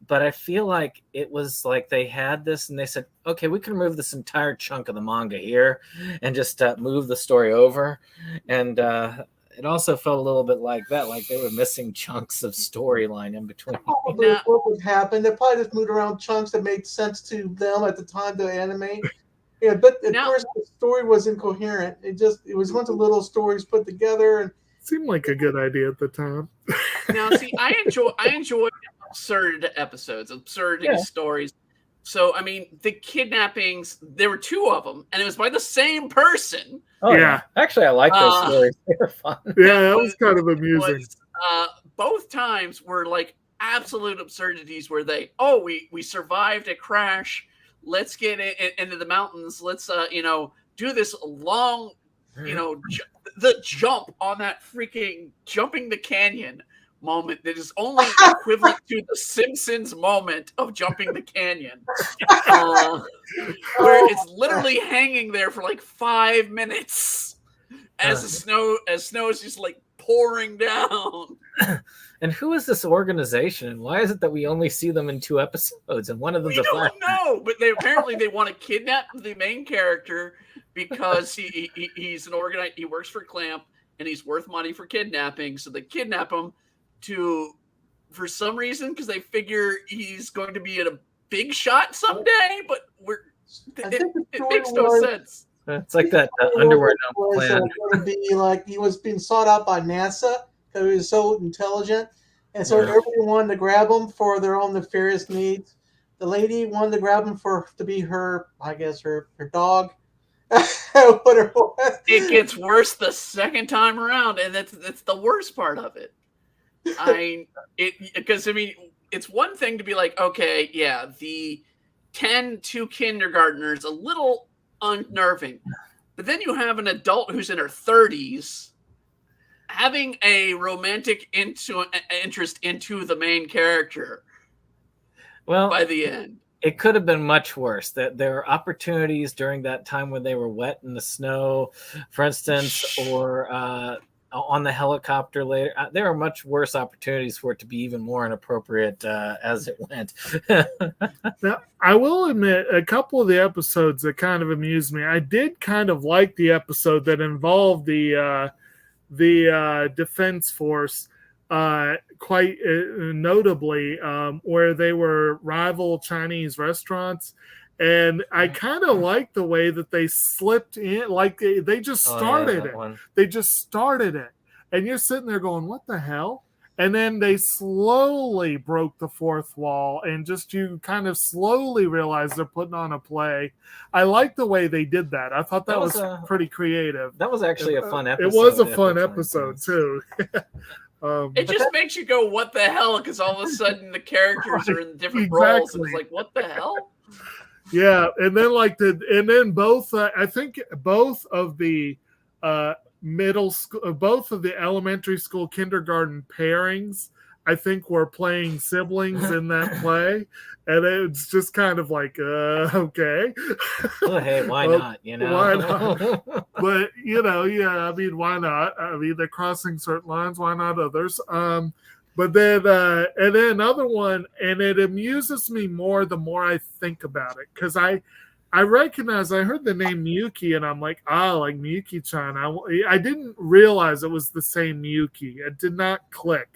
but I feel like it was like they had this and they said, okay, we can remove this entire chunk of the manga here and just move the story over. And it also felt a little bit like that, like they were missing chunks of storyline in between. Probably what would happen. They probably just moved around chunks that made sense to them at the time to animate. Yeah, but at first the story was incoherent. It was a bunch of little stories put together, and seemed like a good idea at the time. Now, see, I enjoy absurd episodes, absurd stories. So, I mean, the kidnappings, there were 2 of them, and it was by the same person. Oh, yeah. Actually, I like those stories. They were fun. Yeah, that was kind of amusing. Both times were like absolute absurdities where we survived a crash. Let's get into the mountains. Let's, do this long, the jump on that freaking jumping the canyon moment that is only equivalent to the Simpsons moment of jumping the canyon, where it's literally hanging there for like 5 minutes as snow is just like pouring down. And who is this organization, and why is it that we only see them in 2 episodes and one of them's a flash? No, but they want to kidnap the main character because he's an organizer. He works for Clamp and he's worth money for kidnapping, so they kidnap him for some reason, because they figure he's going to be at a big shot someday, but it makes no sense. It's like that underwear plan. Going to be like he was being sought out by NASA because he was so intelligent, and so everyone wanted to grab him for their own nefarious needs. The lady wanted to grab him to be her, I guess, her dog. Whatever it was. It gets worse the second time around, and that's the worst part of it. Because it's one thing to be like, okay, yeah, the 2 kindergartners a little unnerving, but then you have an adult who's in her 30s having a romantic interest into the main character. Well, by the end, it could have been much worse. That there were opportunities during that time when they were wet in the snow, for instance, or on the helicopter later. There are much worse opportunities for it to be even more inappropriate as it went. Now, I will admit, a couple of the episodes that kind of amused me. I did kind of like the episode that involved the Defense Force, quite notably, where they were rival Chinese restaurants. And I kind of like the way that they slipped in, like they just started it. They just started it. And you're sitting there going, what the hell? And then they slowly broke the 4th wall, and just you kind of slowly realize they're putting on a play. I like the way they did that. I thought that was pretty creative. That was actually a fun episode. It was a fun episode, too. It just makes you go, what the hell? Because all of a sudden the characters are in different roles. And it's like, what the hell? Yeah, and then both I think both of the middle school, both of the elementary school kindergarten pairings, I think were playing siblings in that play, and it's just kind of like, okay. Well, hey, why not? You know, why not? But I mean, why not? I mean, they're crossing certain lines. Why not others? But then, and then another one, and it amuses me more the more I think about it, because I recognize, I heard the name Miyuki, and I'm like, like Miyuki-chan. I didn't realize it was the same Miyuki. It did not click.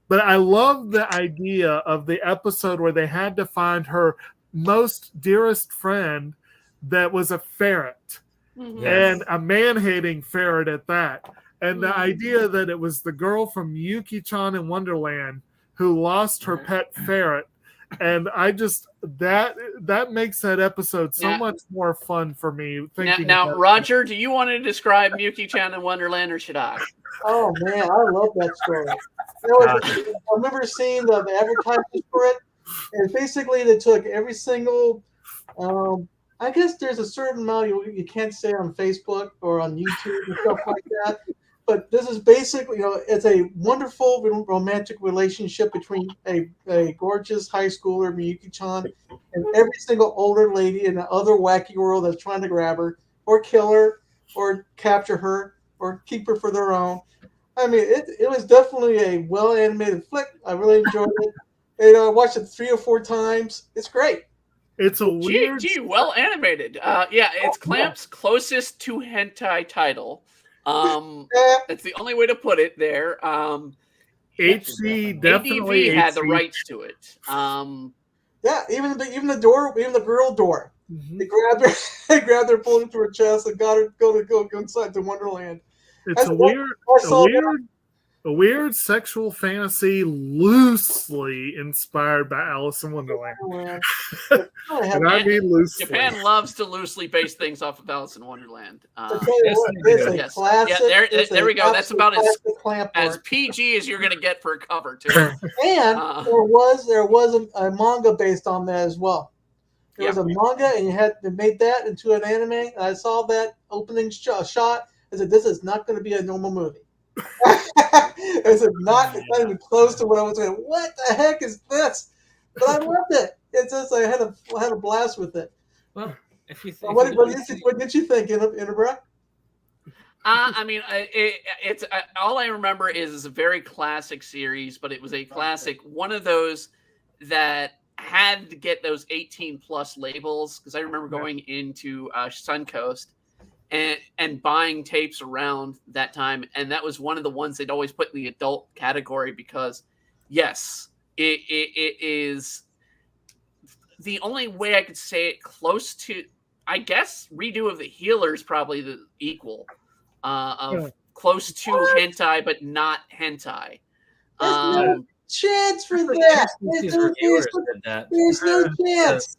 But I love the idea of the episode where they had to find her most dearest friend that was a ferret, and a man-hating ferret at that. And the idea that it was the girl from Miyuki-chan in Wonderland who lost her pet ferret. And I just, that makes that episode so much more fun for me. Now Roger, do you want to describe Miyuki-chan in Wonderland, or should I? Oh man, I love that story. I remember seeing the advertisements for it, and basically they took every single. I guess there's a certain amount you can't say on Facebook or on YouTube and stuff like that. But this is basically, it's a wonderful romantic relationship between a gorgeous high schooler, Miyuki-chan, and every single older lady in the other wacky world that's trying to grab her or kill her or capture her or keep her for their own. I mean, it was definitely a well-animated flick. I really enjoyed it. And I watched it 3 or 4 times. It's great. It's a weird... well animated. It's Clamp's closest to hentai title. That's the only way to put it there. HC definitely ADV had the rights to it. Even the girl door. Mm-hmm. They grabbed her, pulled her to her chest, and got her go inside to Wonderland. It's a weird sexual fantasy loosely inspired by Alice in Wonderland. And I mean loosely. Japan loves to loosely base things off of Alice in Wonderland. It's a classic. There we go. That's about as PG as you're going to get for a cover, too. And there was a manga based on that as well. There was a manga, and they made that into an anime. And I saw that opening shot. I said, "This is not going to be a normal movie." It's not even close to what I was saying. What the heck is this? But I loved it. It's just I had a blast with it. Well, if you think, what did you think, Inabra? I mean, it's all I remember is a very classic series, but it was a classic, one of those that had to get those 18+ labels, because I remember going into Suncoast and buying tapes around that time, and that was one of the ones they'd always put in the adult category, because yes, it is the only way I could say it close to, I guess, Redo of the Healer is probably the equal of close to hentai, but not hentai. Chance for that. There's no chance.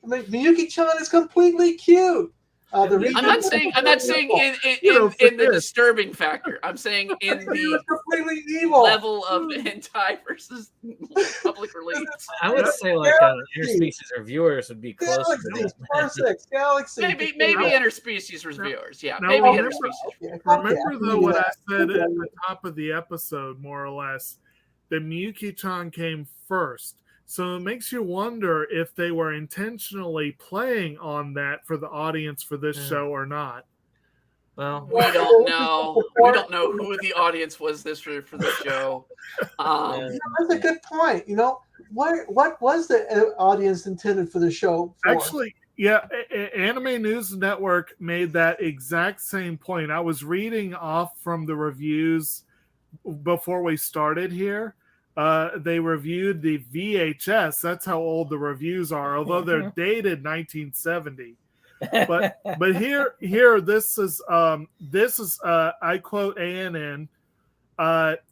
I mean, Miyuki-chan is completely cute. I'm not saying in the disturbing factor. I'm saying in the completely evil level of hentai versus public release. I would say like interspecies reviewers would be close to that. Galaxy. Maybe interspecies reviewers. Yeah, now, maybe interspecies. Remember though what I said at the top of the episode, more or less, that Miyuki-chan came first. So it makes you wonder if they were intentionally playing on that for the audience for this show or not. Well, we don't know. We don't know who the audience was for the show. That's a good point. What was the audience intended for the show for? Actually, yeah, Anime News Network made that exact same point. I was reading off from the reviews before we started here. They reviewed the VHS. That's how old the reviews are, although they're dated 1970. But here this is I quote ANN.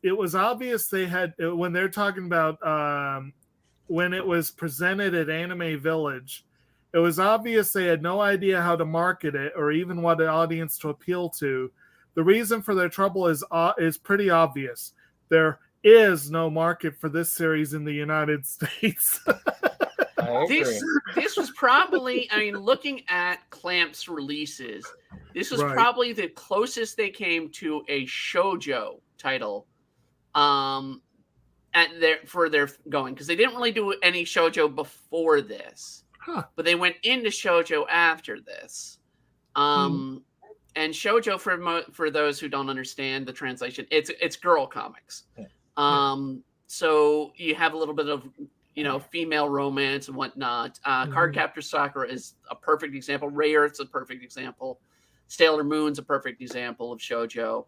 It was obvious they had, when they're talking about when it was presented at Anime Village, it was obvious they had no idea how to market it or even what audience to appeal to. The reason for their trouble is pretty obvious. There is no market for this series in the United States. This was probably, I mean, looking at Clamp's releases, this was probably the closest they came to a shoujo title for their going, because they didn't really do any shoujo before this, but they went into shoujo after this. And shoujo, for those who don't understand the translation, it's girl comics. So you have a little bit of female romance and whatnot. Cardcaptor Sakura is a perfect example. Ray Earth's a perfect example. Sailor Moon's a perfect example of shoujo.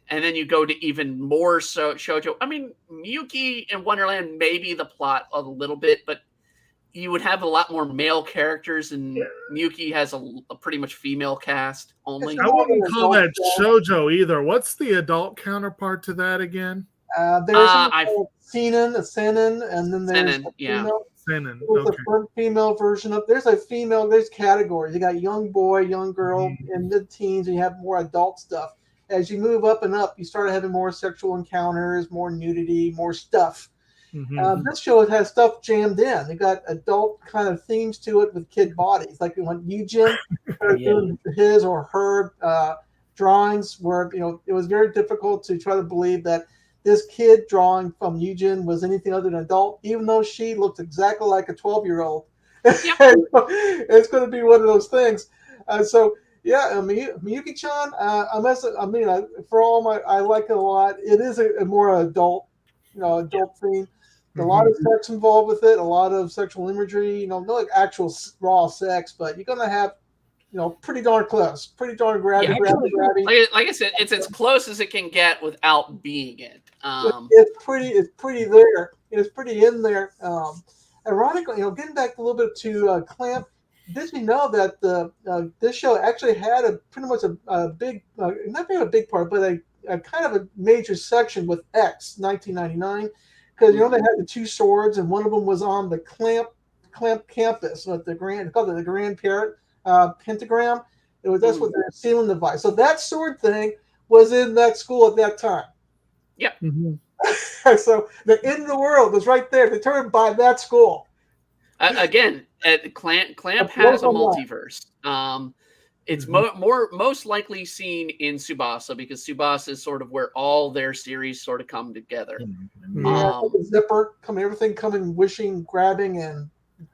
And then you go to even more shoujo. I mean, Miyuki and Wonderland maybe the plot a little bit, but you would have a lot more male characters, and Miyuki has a pretty much female cast only. I wouldn't call that shoujo either. What's the adult counterpart to that again? There's Seinen, and then there's Seinen. There's a female version of. There's categories. You got young boy, young girl, in mid-teens, and you have more adult stuff. As you move up and up, you start having more sexual encounters, more nudity, more stuff. This show has stuff jammed in. They got adult kind of themes to it with kid bodies. Like when Yujin doing his or her drawings, where it was very difficult to try to believe that this kid drawing from Yujin was anything other than adult, even though she looked exactly like a 12-year-old. It's going to be one of those things. Miyuki-chan, for all I like it a lot. It is a more adult, adult theme. A lot of sex involved with it, a lot of sexual imagery. Not like actual raw sex, but you're gonna have, pretty darn close, pretty darn grabby. Like I said, it's as close as it can get without being it. It's pretty there. It's pretty in there. Ironically, getting back a little bit to Clamp. Did you know that this show actually had pretty much a big, not being a big part, but a kind of a major section with X 1999, because they had the two swords, and one of them was on the Clamp campus with the Grand Parrot pentagram. That's what their sealing device. So that sword thing was in that school at that time. Yep. So the end of the world was right there, determined by that school. Again, Clamp has a multiverse. It's most likely seen in Tsubasa, because Tsubasa is sort of where all their series sort of come together. Like a zipper, everything coming, wishing, grabbing, and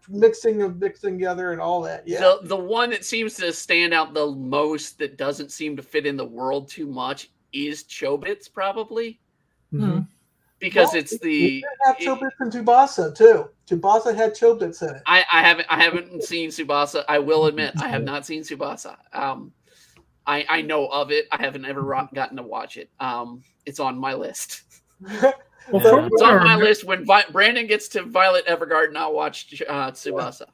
mixing together, and all that. Yeah. The one that seems to stand out the most, that doesn't seem to fit in the world too much, is Chobits, probably. Because it's the have Chobits in Tsubasa too. Tsubasa had Chobits in it. I haven't seen Tsubasa. I will admit I have not seen Tsubasa. I know of it. I haven't ever gotten to watch it. It's on my list. It's on my list. When Brandon gets to Violet Evergarden, I'll watch Tsubasa.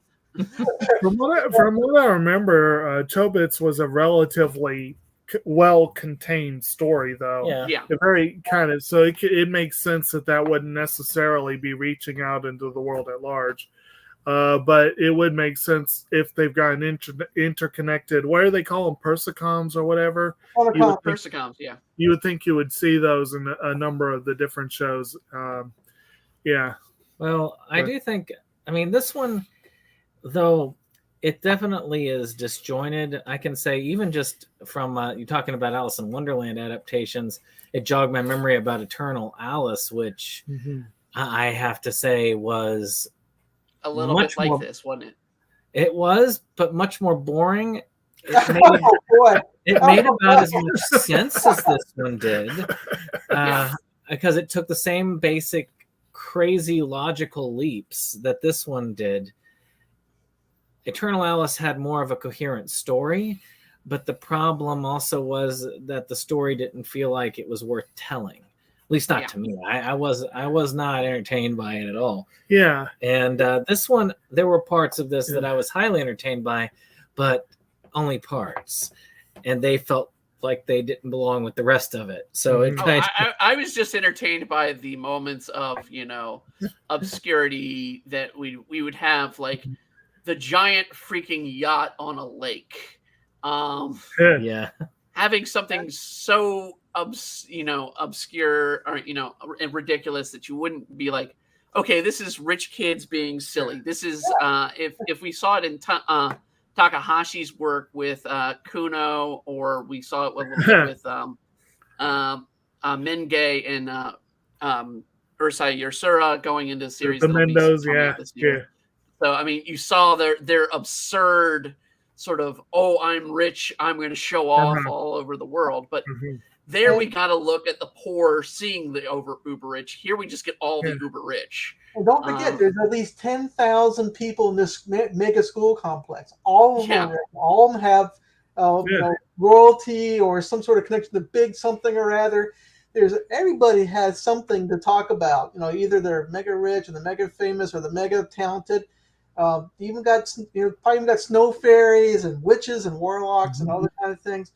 From what I remember, Chobits was a relatively well-contained story, though. Very kind of, so it makes sense that wouldn't necessarily be reaching out into the world at large, but it would make sense if they've got an interconnected, what do they call them, persicoms or whatever? Persicoms, yeah. You would think you would see those in a number of the different shows. Well, I do think, this one, though, it definitely is disjointed. I can say, even just from you talking about Alice in Wonderland adaptations, it jogged my memory about Eternal Alice, which I have to say was a little bit like this, wasn't it? It was, but much more boring. It made about as much sense as this one did, because it took the same basic crazy logical leaps that this one did. Eternal Alice had more of a coherent story, but the problem also was that the story didn't feel like it was worth telling. At least not to me. I was not entertained by it at all. Yeah. And this one, there were parts of this that I was highly entertained by, but only parts. And they felt like they didn't belong with the rest of it. So I was just entertained by the moments of, obscurity that we would have, like the giant freaking yacht on a lake. Having something so obscure or and ridiculous that you wouldn't be like, okay, this is rich kids being silly. This is if we saw it in Takahashi's work with Kuno, or we saw it with Menge and Ursa Ursura going into the series. The that'll be Mendos, coming out this year. So I mean, you saw their absurd sort of, oh, I'm rich, I'm going to show off all over the world. But there we got to look at the poor seeing the uber rich. Here we just get all the uber rich. And don't forget, there's at least 10,000 people in this mega school complex. All of them, all of them have royalty or some sort of connection to big something or other. Everybody has something to talk about. You know, either they're mega rich or they're mega famous or they're mega talented. You even got probably even got snow fairies and witches and warlocks and other kind of things.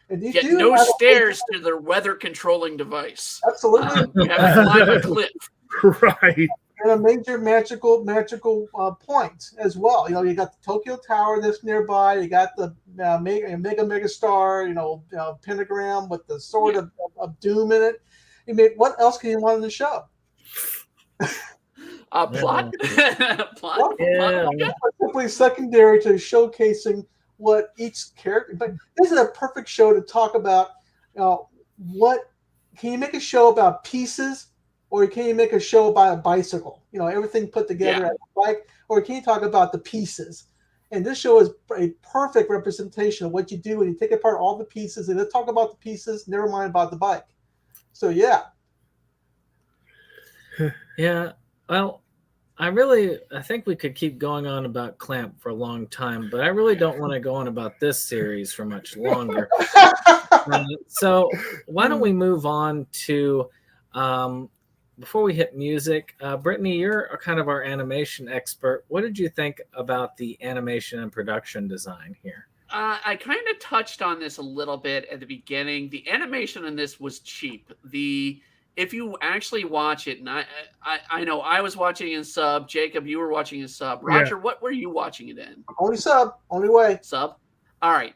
And you Yet no stairs to their weather controlling device. Absolutely, you have to climb a cliff. Right. And a major magical point as well. You know, you got the Tokyo Tower that's nearby. You got the mega star. Pentagram with the sword of doom in it. I mean, what else can you want in the show? Plot. Plot. Simply secondary to showcasing what each character. But this is a perfect show to talk about. What can you make a show about pieces? Or can you make a show about a bicycle? You know, everything put together as a bike. Or can you talk about the pieces? And this show is a perfect representation of what you do when you take apart all the pieces and then talk about the pieces, never mind about the bike. So, yeah. Yeah. Well, I think we could keep going on about Clamp for a long time, but I really don't want to go on about this series for much longer. So why don't we move on to... before we hit music, Brittany, you're kind of our animation expert. What did you think about the animation and production design here? I kind of touched on this a little bit at the beginning. The animation in this was cheap. If you actually watch it, and I know I was watching in sub. Jacob, you were watching in sub. Roger, what were you watching it in? Only sub, only way. Sub. All right.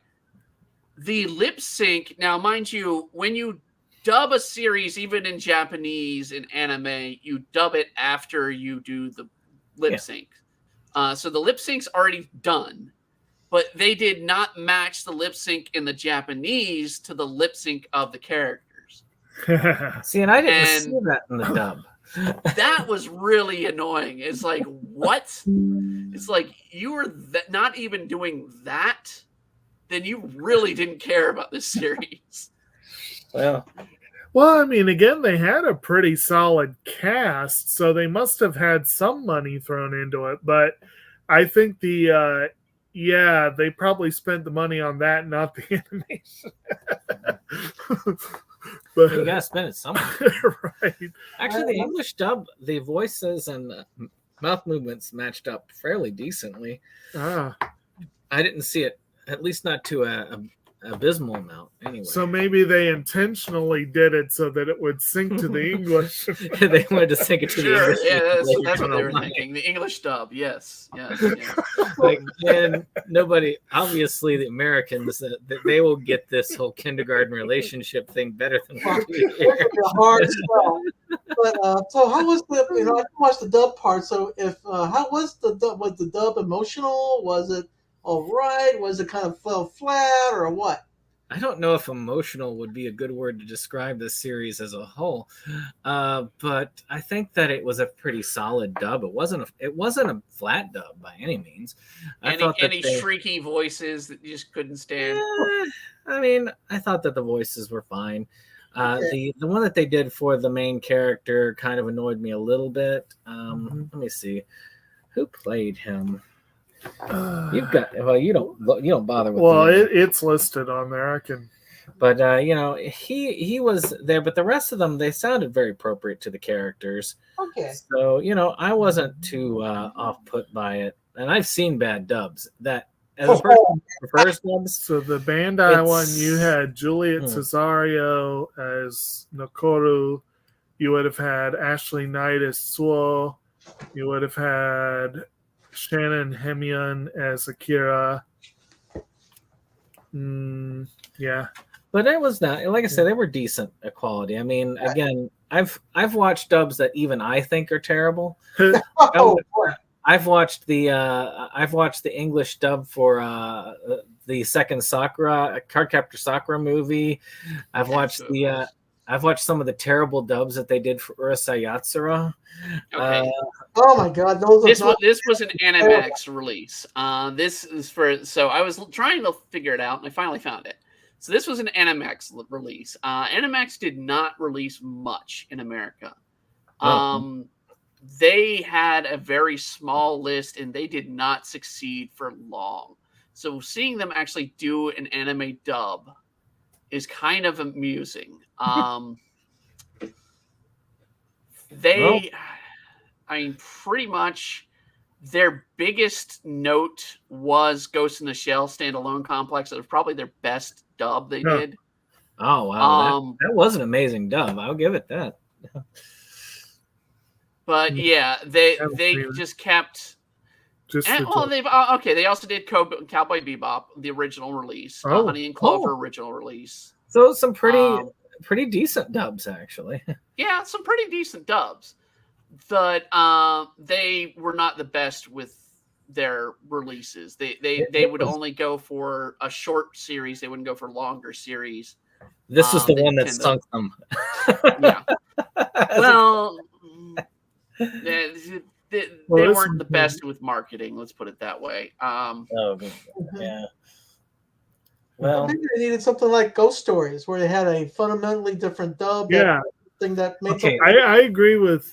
The lip sync. Now, mind you, when you dub a series, even in Japanese in anime, you dub it after you do the lip sync. So the lip sync's already done, but they did not match the lip sync in the Japanese to the lip sync of the characters. See, and I didn't see that in the dub. That was really annoying. It's like, what? It's like, you were not even doing that? Then you really didn't care about this series. Well, I mean, again, they had a pretty solid cast, so they must have had some money thrown into it. But I think they probably spent the money on that, not the animation. But you gotta spend it somewhere. Right. Actually, the English dub, the voices and mouth movements matched up fairly decently. I didn't see it, at least not to a abysmal amount anyway. So maybe they intentionally did it so that it would sync to the English. They wanted to sync it to the English. Yeah, that's what they were thinking. The English dub, yes. And nobody, obviously the Americans, they will get this whole kindergarten relationship thing better than we do here. Hard spell. But so how was I didn't watch the dub part. So how was the dub? Was the dub emotional? Was it all right? Was it kind of fell flat or what? I don't know if emotional would be a good word to describe this series as a whole, but I think that it was a pretty solid dub. It wasn't a flat dub by any means. Any shrieky voices that you just couldn't stand? I mean, I thought that the voices were fine. The one that they did for the main character kind of annoyed me a little bit. Let me see, who played him. You don't bother with. Well, it's listed on there. I can, but he was there, but the rest of them, they sounded very appropriate to the characters. Okay. So I wasn't too off put by it, and I've seen bad dubs that. As a person who prefers dubs, so the Bandai one, you had Juliet Cesario as Nokoru. You would have had Ashley Knight as Suo. You would have had Shannon Hemion as Akira. Yeah. But it was not, like I said, they were decent quality. I mean, again, I've watched dubs that even I think are terrible. I've watched the English dub for the second Sakura Cardcaptor Sakura movie. I've watched I've watched some of the terrible dubs that they did for Urusei Yatsura. Okay. Oh my God, those are This was an Animax release. This is for, so I was trying to figure it out and I finally found it. So this was an Animax release. Animax did not release much in America. They had a very small list and they did not succeed for long. So seeing them actually do an anime dub is kind of amusing. Pretty much their biggest note was Ghost in the Shell standalone complex. It was probably their best dub they did. Oh, wow. That was an amazing dub. I'll give it that. But yeah, they just kept. They also did Cowboy Bebop, the original release, Honey and Clover original release. So some pretty decent dubs, actually. Yeah, some pretty decent dubs, but they were not the best with their releases. They would only go for a short series. They wouldn't go for longer series. This was the one that sunk them. Yeah. Well. They weren't the best with marketing. Let's put it that way. Yeah. Well, I think they needed something like Ghost Stories, where they had a fundamentally different dub. Yeah. I agree with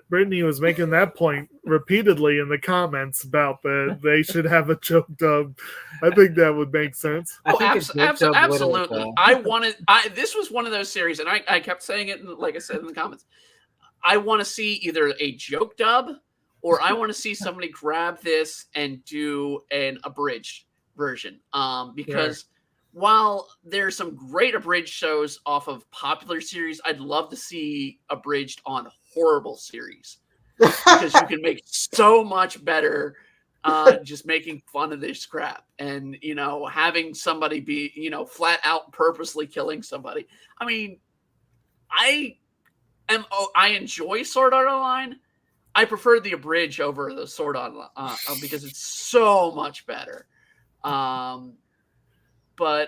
Brittany was making that point repeatedly in the comments about they should have a joke dub. I think that would make sense. Absolutely. This was one of those series, and I kept saying it, like I said in the comments. I want to see either a joke dub or I want to see somebody grab this and do an abridged version. Because while there's some great abridged shows off of popular series, I'd love to see abridged on horrible series because you can make so much better just making fun of this crap and, having somebody be, flat out purposely killing somebody. I mean, I enjoy Sword Art Online. I prefer the abridge over the Sword Art because it's so much better. But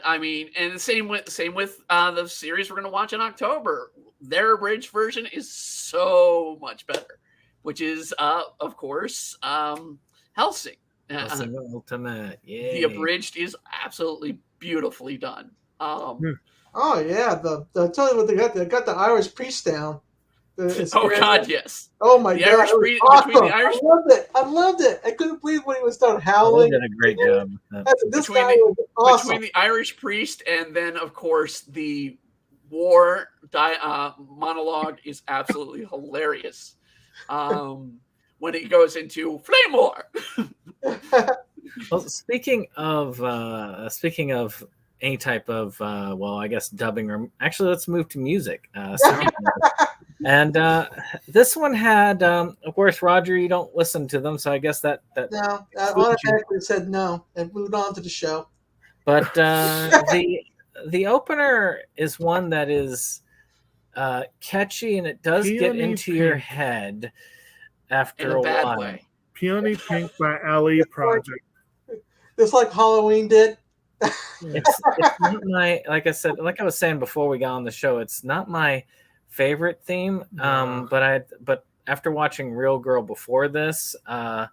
I mean, and the same with the series we're going to watch in October. Their abridged version is so much better, which is of course Hellsing. Ultimate. Yeah. The abridged is absolutely beautifully done. Oh yeah, the tell you what they got the Irish priest down. God, yes. Oh my God, Irish priest, awesome. I loved it. I couldn't believe when he was done howling. He did a great job. Between the Irish priest and then, of course, the war monologue is absolutely hilarious. When it goes into flame war. Well, speaking of any type of I guess dubbing, or actually let's move to music. And this one had of course, Roger, you don't listen to them, so I guess that no, I automatically said no and moved on to the show. But the opener is one that is catchy, and it does get into your head after a while. Way. Peony Pink by Alley Project. Just like Halloween did. It's not my, like I was saying before we got on the show, it's not my favorite theme. But after watching Real Girl before this, I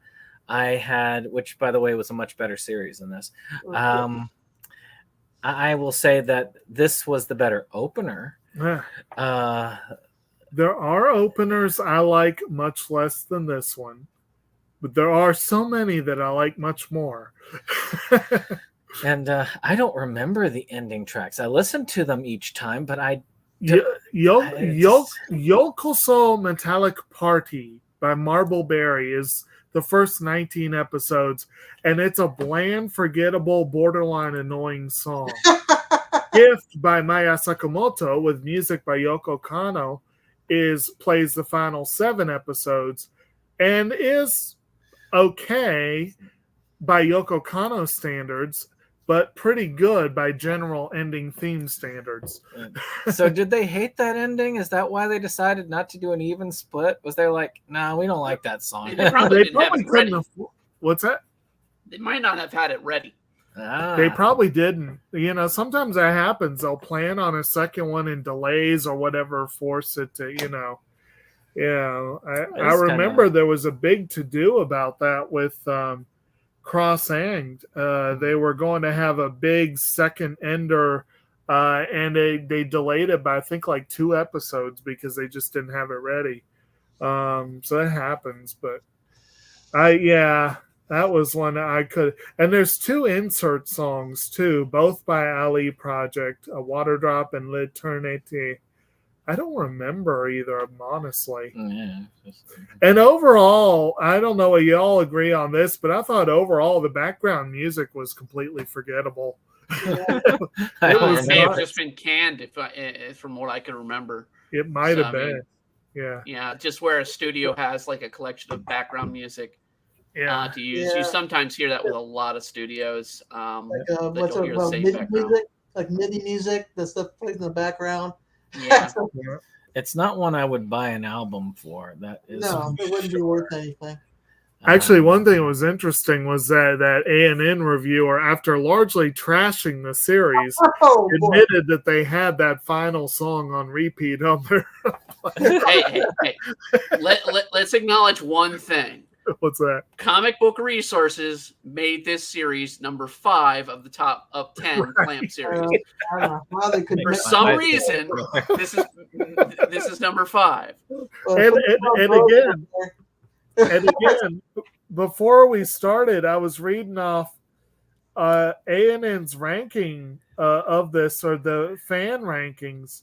had, which by the way was a much better series than this. I will say that this was the better opener. There are openers I like much less than this one, but there are so many that I like much more. And I don't remember the ending tracks. I listened to them each time, but Yokoso Metallic Party by Marbleberry is the first 19 episodes, and it's a bland, forgettable, borderline annoying song. Gift by Maya Sakamoto with music by Yoko Kanno plays the final 7 episodes and is okay by Yoko Kanno standards, but pretty good by general ending theme standards. So did they hate that ending? Is that why they decided not to do an even split? Was they like, no, we don't like that song? They probably didn't have it ready. What's that? They might not have had it ready. They probably didn't. You know, sometimes that happens. They'll plan on a second one and delays or whatever force it to, you know. Yeah, I remember there was a big to-do about that with Cross-Anged. They were going to have a big second ender, and they delayed it by, I think, like 2 episodes because they just didn't have it ready. So that happens. But that was one I could. And there's 2 insert songs too, both by Ali Project, A Water Drop and L'Eternité. I don't remember either of them, honestly. Yeah. And overall, I don't know if you all agree on this, but I thought overall the background music was completely forgettable. It may have just been canned, if from what I can remember. It might have been. Yeah, just where a studio has like a collection of background music to use. You sometimes hear that with a lot of studios. What's about MIDI music? Like MIDI music, the stuff played in the background. Yeah. It's not one I would buy an album for. That is it wouldn't be worth anything. Actually, one thing that was interesting was that A&N reviewer, after largely trashing the series, admitted that they had that final song on repeat on their. hey. Let's acknowledge one thing. What's that? Comic Book Resources made this series number 5 of the top of 10 Clamp series. For some reason, this is number 5. And again, before we started, I was reading off A&N's ranking of this, or the fan rankings.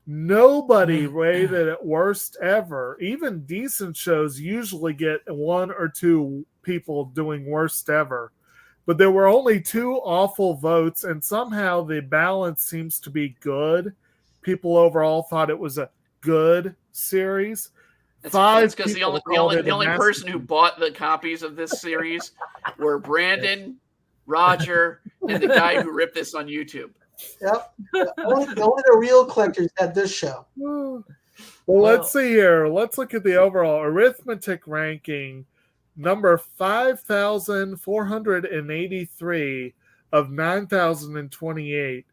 Nobody rated it worst ever. Even decent shows usually get 1 or 2 people doing worst ever. But there were only 2 awful votes, and somehow the balance seems to be good. People overall thought it was a good series. It's because the only person who bought the copies of this series were Brandon, Roger, and the guy who ripped this on YouTube. Yep. Only the real collectors had this show. Well, let's see here. Let's look at the overall arithmetic ranking. Number 5,483 of 9,028.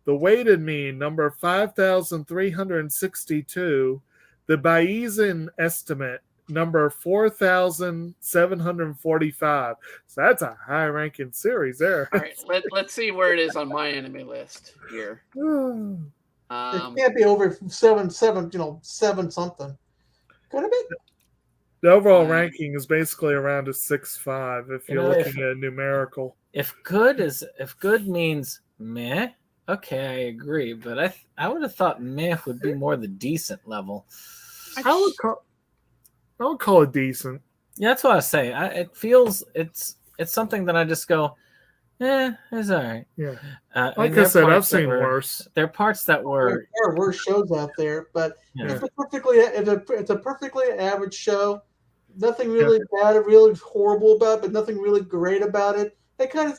The weighted mean, number 5,362. The Bayesian estimate, number 4,745. So that's a high-ranking series there. All right, let's see where it is on my anime list here. It can't be over 7 something. Could it be? The overall ranking is basically around a 6.5 if you're looking at a numerical. If good means meh, okay, I agree. But I would have thought meh would be more the decent level. I would call it decent. Yeah, that's what I say. It feels it's something that I just go, it's all right. Yeah. Like I said, I've seen worse. There are parts that were there are worse shows out there, but it's a perfectly average show. Nothing really bad or really horrible about it, but nothing really great about it. It kind of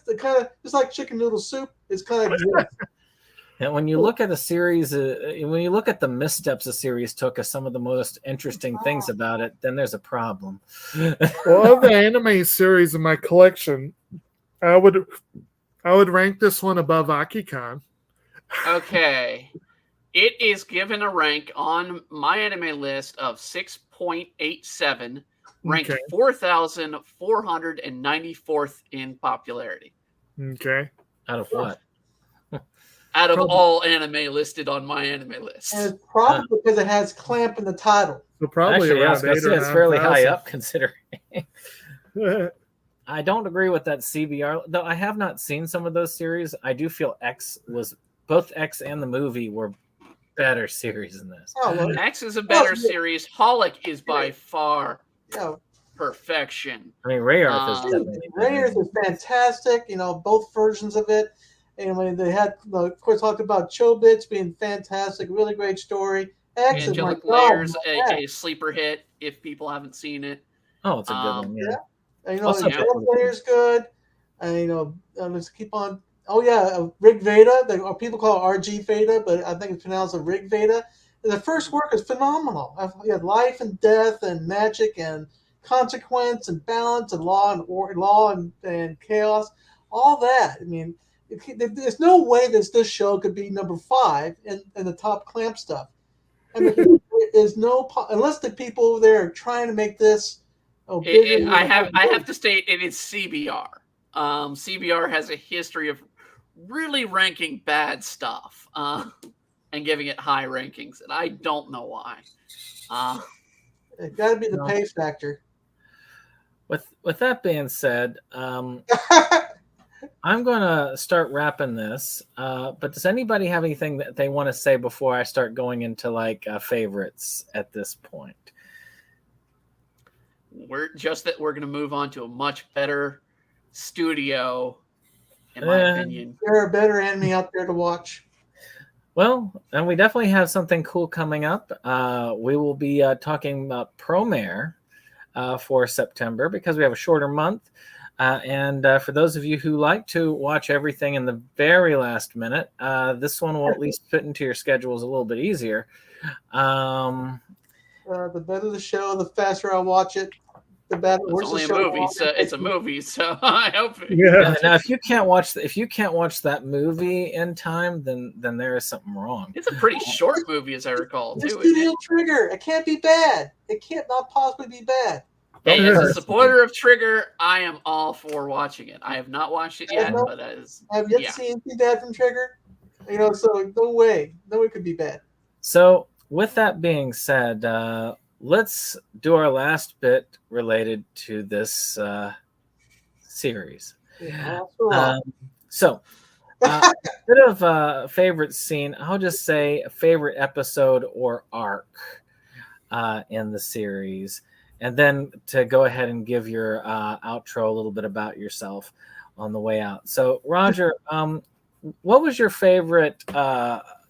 it's like chicken noodle soup. It's kind of and when you look at a series, when you look at the missteps a series took as some of the most interesting things about it, then there's a problem. Well, of the anime series in my collection, I would rank this one above Akikan. Okay. It is given a rank on my anime list of 6.87, ranked 4,494th in popularity. Okay. Out of what? Out of all anime listed on my anime list. And it's probably because it has Clamp in the title. So probably around 8 or 9,000. It's fairly high up considering. I don't agree with that CBR, though I have not seen some of those series. I do feel both X and the movie were better series than this. X is a better series. Holic is by far perfection. I mean, Ray Earth is fantastic. Both versions of it. And when they had, of course, talked about Chobits being fantastic, really great story. X Angelic Layers, a sleeper hit if people haven't seen it. Oh, it's a good one. Yeah. And, Angelic Layers good. And let's keep on. Oh yeah, Rig Veda. People call it RG Veda, but I think it's pronounced Rig Veda. The first work is phenomenal. You had life and death and magic and consequence and balance and law and chaos. all that. I mean, there's no way that this show could be number 5 in the top clamp stuff. I mean, there is no unless the people over there are trying to make this. Bigger I have to state it is CBR. CBR has a history of really ranking bad stuff and giving it high rankings, and I don't know why. It got to be the pay factor. With that being said, I'm going to start wrapping this. But does anybody have anything that they want to say before I start going into like favorites at this point? We're going to move on to a much better studio, in my opinion. There are better anime out there to watch. Well, and we definitely have something cool coming up. We will be talking about Promare for September because we have a shorter month. And for those of you who like to watch everything in the very last minute, this one will at least fit into your schedules a little bit easier. The better the show, the faster I watch it. The better. It's only a movie, so it's a movie. So I hope. Now, if you can't watch that movie in time, then there is something wrong. It's a pretty short movie, as I recall. It's Studio Trigger. It can't be bad. It can't not possibly be bad. Hey, as a supporter of Trigger, I am all for watching it. I have not watched it yet, but I've yet to see anything bad from Trigger. So no way it could be bad. So with that being said, let's do our last bit related to this series. Yeah, bit of favorite scene. I'll just say a favorite episode or arc in the series. And then to go ahead and give your outro a little bit about yourself on the way out. So, Roger, what was your favorite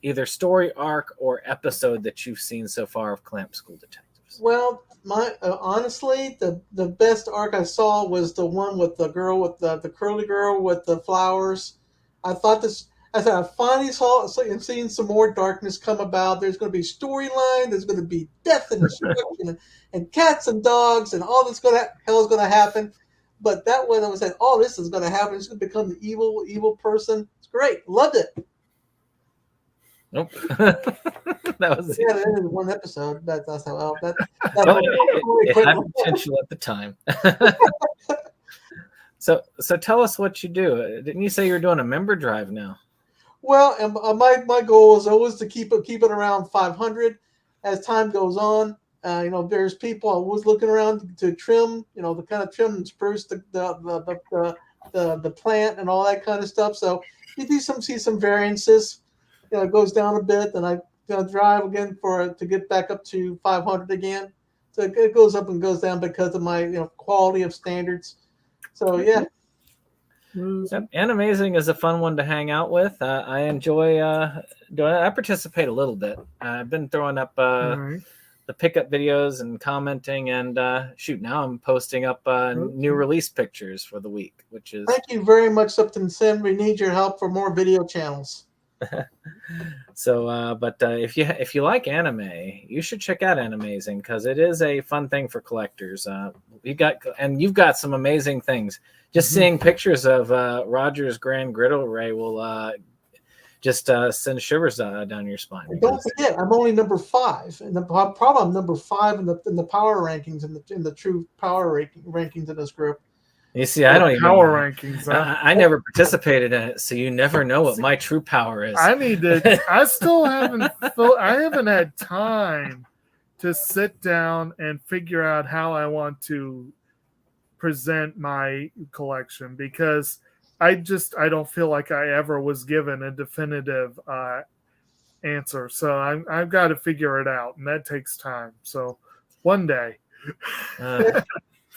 either story arc or episode that you've seen so far of Clamp School Detectives? Well, honestly, the best arc I saw was the one with the girl with the curly girl with the flowers. I finally seen some more darkness come about. There's going to be storyline. There's going to be death and destruction and cats and dogs and all this hell is going to happen. But that one I was saying, oh, this is going to happen. It's going to become the evil person. It's great. Loved it. Nope. That was that is one episode. That's how it had potential at the time. So tell us what you do. Didn't you say you were doing a member drive now? Well, and my goal is always to keep it around 500 as time goes on. There's people I was looking around to trim, the kind of trim and spruce the plant and all that kind of stuff. So you see some variances. It goes down a bit, and I drive again to get back up to 500 again. So it goes up and goes down because of my quality of standards. So yeah. Animazing is a fun one to hang out with. I enjoy doing it. I participate a little bit. I've been throwing up the pickup videos and commenting, and now I'm posting up new release pictures for the week, which is. Thank you very much, SeptumSin. We need your help for more video channels. So, but if you like anime, you should check out Animazing because it is a fun thing for collectors. You've got some amazing things. Just seeing pictures of Roger's Grand Griddle Array will just send shivers down your spine. And don't forget, I'm only number 5, and the problem I'm number 5 in the power rankings in the true power rankings in this group. You see, I don't even power rankings. I never participated in it, so you never know what my true power is. I still haven't. I haven't had time to sit down and figure out how I want to present my collection because I don't feel like I ever was given a definitive answer. So I've got to figure it out, and that takes time. So one day.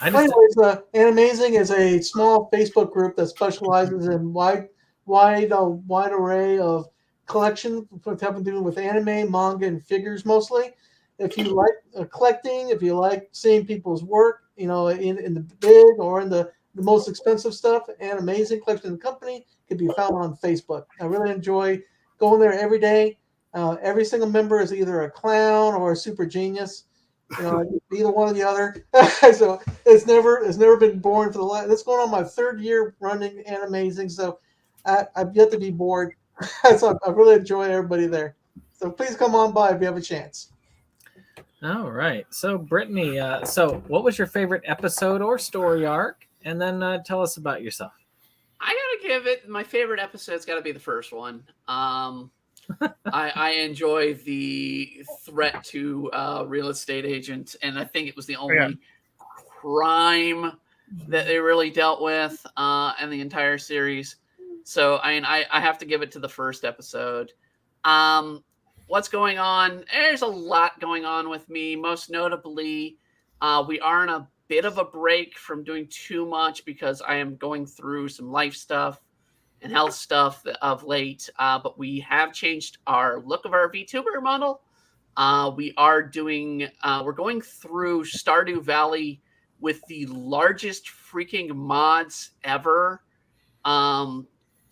Anyways, Animazing is a small Facebook group that specializes in wide array of collection having to do with anime, manga, and figures mostly. If you like collecting, if you like seeing people's work, in the big or in the most expensive stuff, Animazing Collection and Company can be found on Facebook. I really enjoy going there every day. Every single member is either a clown or a super genius. Either one or the other. So it's never been boring for the last. It's going on my third year running Animazing, so I've yet to be bored. So I really enjoy everybody there. So please come on by if you have a chance. All right. So Brittany, so what was your favorite episode or story arc? And then tell us about yourself. I gotta give it my favorite episode's got to be the first one. I enjoy the threat to real estate agent, and I think it was the only crime that they really dealt with in the entire series. So I mean, I have to give it to the first episode. What's going on? There's a lot going on with me. Most notably, we are in a bit of a break from doing too much because I am going through some life stuff and health stuff of late, but we have changed our look of our VTuber model. We are doing, we're going through Stardew Valley with the largest freaking mods ever,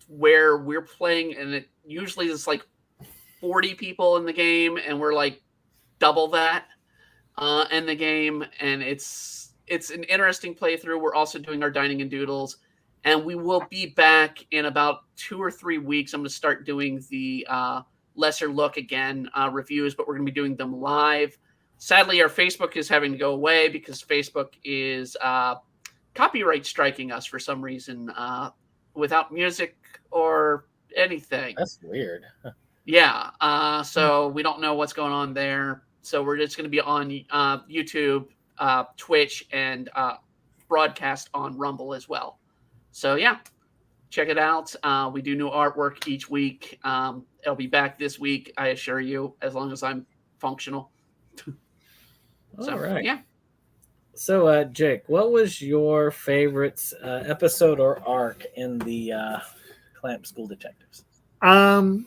where we're playing, and it usually is like 40 people in the game, and we're like double that in the game, and it's an interesting playthrough. We're also doing our Dining and Doodles. And we will be back in about 2 or 3 weeks. I'm going to start doing the lesser look again reviews, but we're going to be doing them live. Sadly, our Facebook is having to go away because Facebook is copyright striking us for some reason without music or anything. That's weird. Yeah. So we don't know what's going on there. So we're just going to be on YouTube, Twitch, and broadcast on Rumble as well. So yeah, check it out. We do new artwork each week. It'll be back this week, I assure you, as long as I'm functional. All right. Yeah. So, Jake, what was your favorite episode or arc in the Clamp School Detectives? I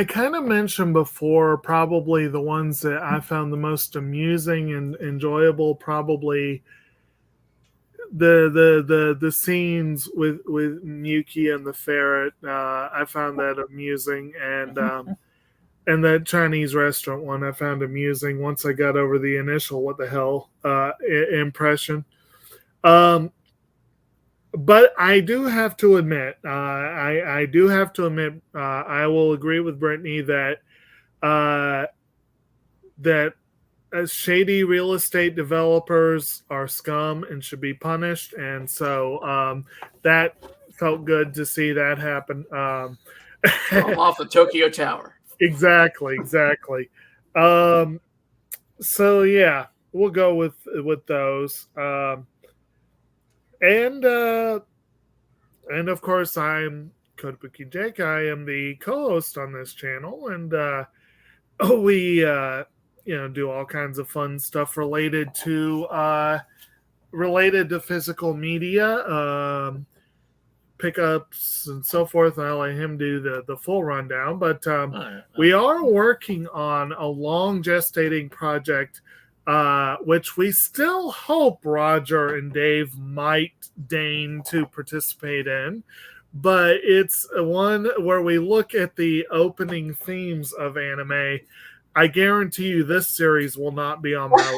kind of mentioned before, probably the ones that I found the most amusing and enjoyable, probably the scenes with Miyuki and the ferret. I found that amusing, and that Chinese restaurant one I found amusing once I got over the initial what the hell impression. But I do have to admit, I will agree with Brittany that shady real estate developers are scum and should be punished, and so that felt good to see that happen. I'm off the Tokyo Tower. Exactly. So yeah, we'll go with those. And of course, I'm Kotobukijake. I am the co-host on this channel, and we do all kinds of fun stuff related to physical media, pickups and so forth. And I'll let him do the full rundown. But we are working on a long gestating project, which we still hope Roger and Dave might deign to participate in. But it's one where we look at the opening themes of anime. I guarantee you this series will not be on my list.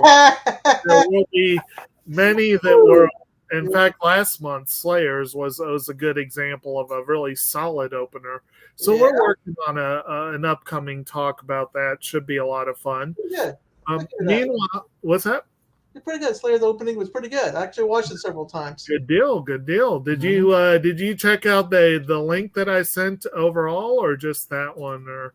There will be many that were. In fact, last month, Slayers was a good example of a really solid opener. So we're working on an upcoming talk about that. Should be a lot of fun. Yeah. Meanwhile, what's that? You're pretty good. Slayer's opening was pretty good. I actually watched it several times. Good deal. Did you check out the link that I sent overall, or just that one? Or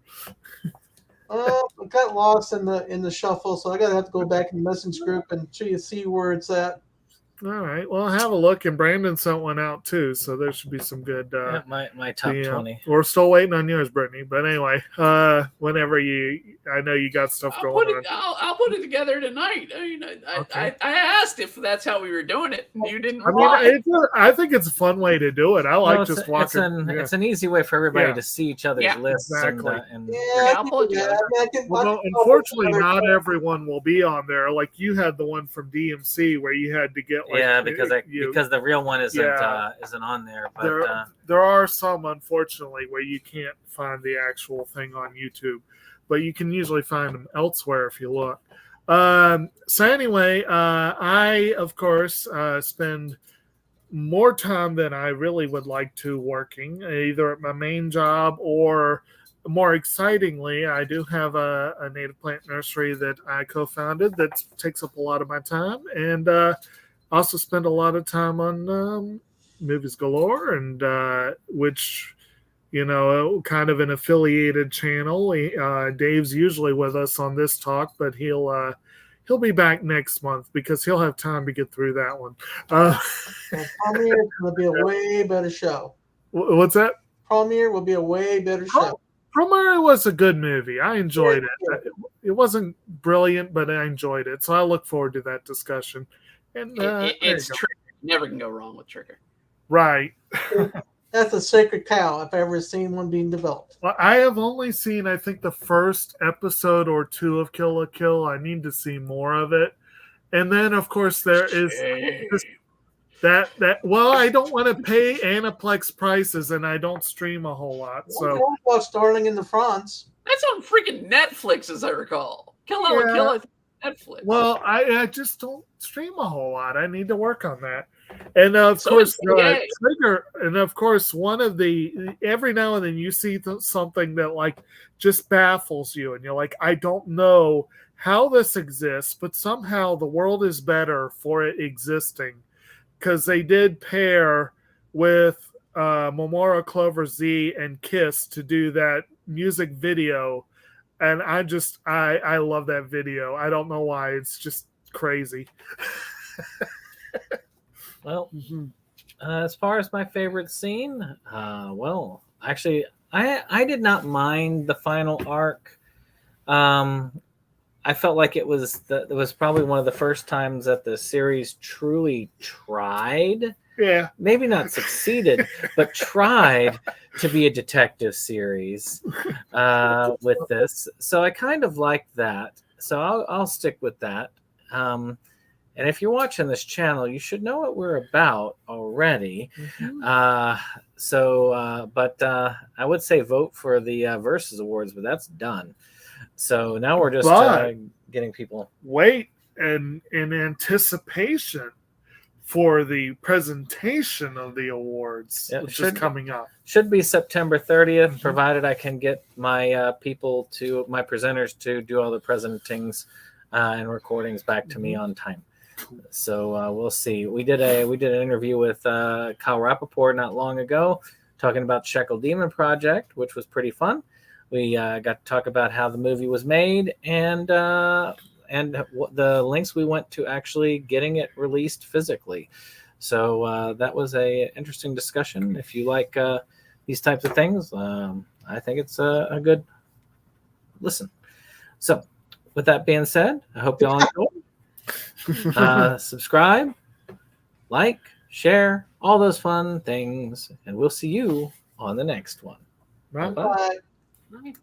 I got lost in the shuffle, so I gotta have to go back in the message group and see where it's at. All right. Well, have a look. And Brandon sent one out too, so there should be some good. My top 20. We're still waiting on yours, Brittany. But anyway, whenever I know you got stuff going on. I'll put it together tonight. I mean, I asked if that's how we were doing it. You didn't. I think it's a fun way to do it. I like just watching. It's an easy way for everybody to see each other's lists. Exactly. Well, unfortunately, not everyone will be on there. Like you had the one from DMC where you had to get. Because the real one isn't on there. But there are some, unfortunately, where you can't find the actual thing on YouTube. but you can usually find them elsewhere if you look. So anyway, I, of course, spend more time than I really would like to working, either at my main job or more excitingly, I do have a native plant nursery that I co-founded that takes up a lot of my time, and also spend a lot of time on Movies Galore, and which, you know, kind of an affiliated channel. Dave's usually with us on this talk, but he'll be back next month because he'll have time to get through that one. Premiere will be a way better show. What's that? Premiere will be a way better show. Premiere was a good movie. I enjoyed it. It wasn't brilliant, but I enjoyed it. So I look forward to that discussion. And it's Trigger. Never can go wrong with Trigger. Right. That's a sacred cow if I've ever seen one being developed. Well, I have only seen, I think, the first episode or two of Kill la Kill. I need to see more of it. And then, of course, there is that. Well, I don't want to pay Aniplex prices, and I don't stream a whole lot. So Don't watch Darling in the France. That's on freaking Netflix, as I recall. Kill la Kill, Netflix. Well, I just don't stream a whole lot. I need to work on that. And of course, Trigger. And of course, one of the every now and then you see something that like just baffles you, and you're like, I don't know how this exists, but somehow the world is better for it existing, because they did pair with Momora Clover Z and Kiss to do that music video. And I love that video. I don't know why. It's just crazy. Well, as far as my favorite scene, well, actually, I did not mind the final arc. I felt like it was probably one of the first times that the series truly tried. Yeah. Maybe not succeeded, but tried to be a detective series with this. So I kind of liked that. So I'll stick with that. And if you're watching this channel, you should know what we're about already. Mm-hmm. But I would say vote for the Versus Awards, but that's done. So now we're just getting people. Wait, and in anticipation for the presentation of the awards, which is coming up. Should be September 30th, provided I can get my my presenters to do all the presentings and recordings back to me on time. So we'll see. We did an interview with Kyle Rappaport not long ago, talking about Shekel Demon Project, which was pretty fun. We got to talk about how the movie was made and the links we went to actually getting it released physically. So that was a interesting discussion. If you like these types of things, I think it's a good listen. So with that being said, I hope you all enjoy. Subscribe, like, share, all those fun things, and we'll see you on the next one. Bye. Bye. Right.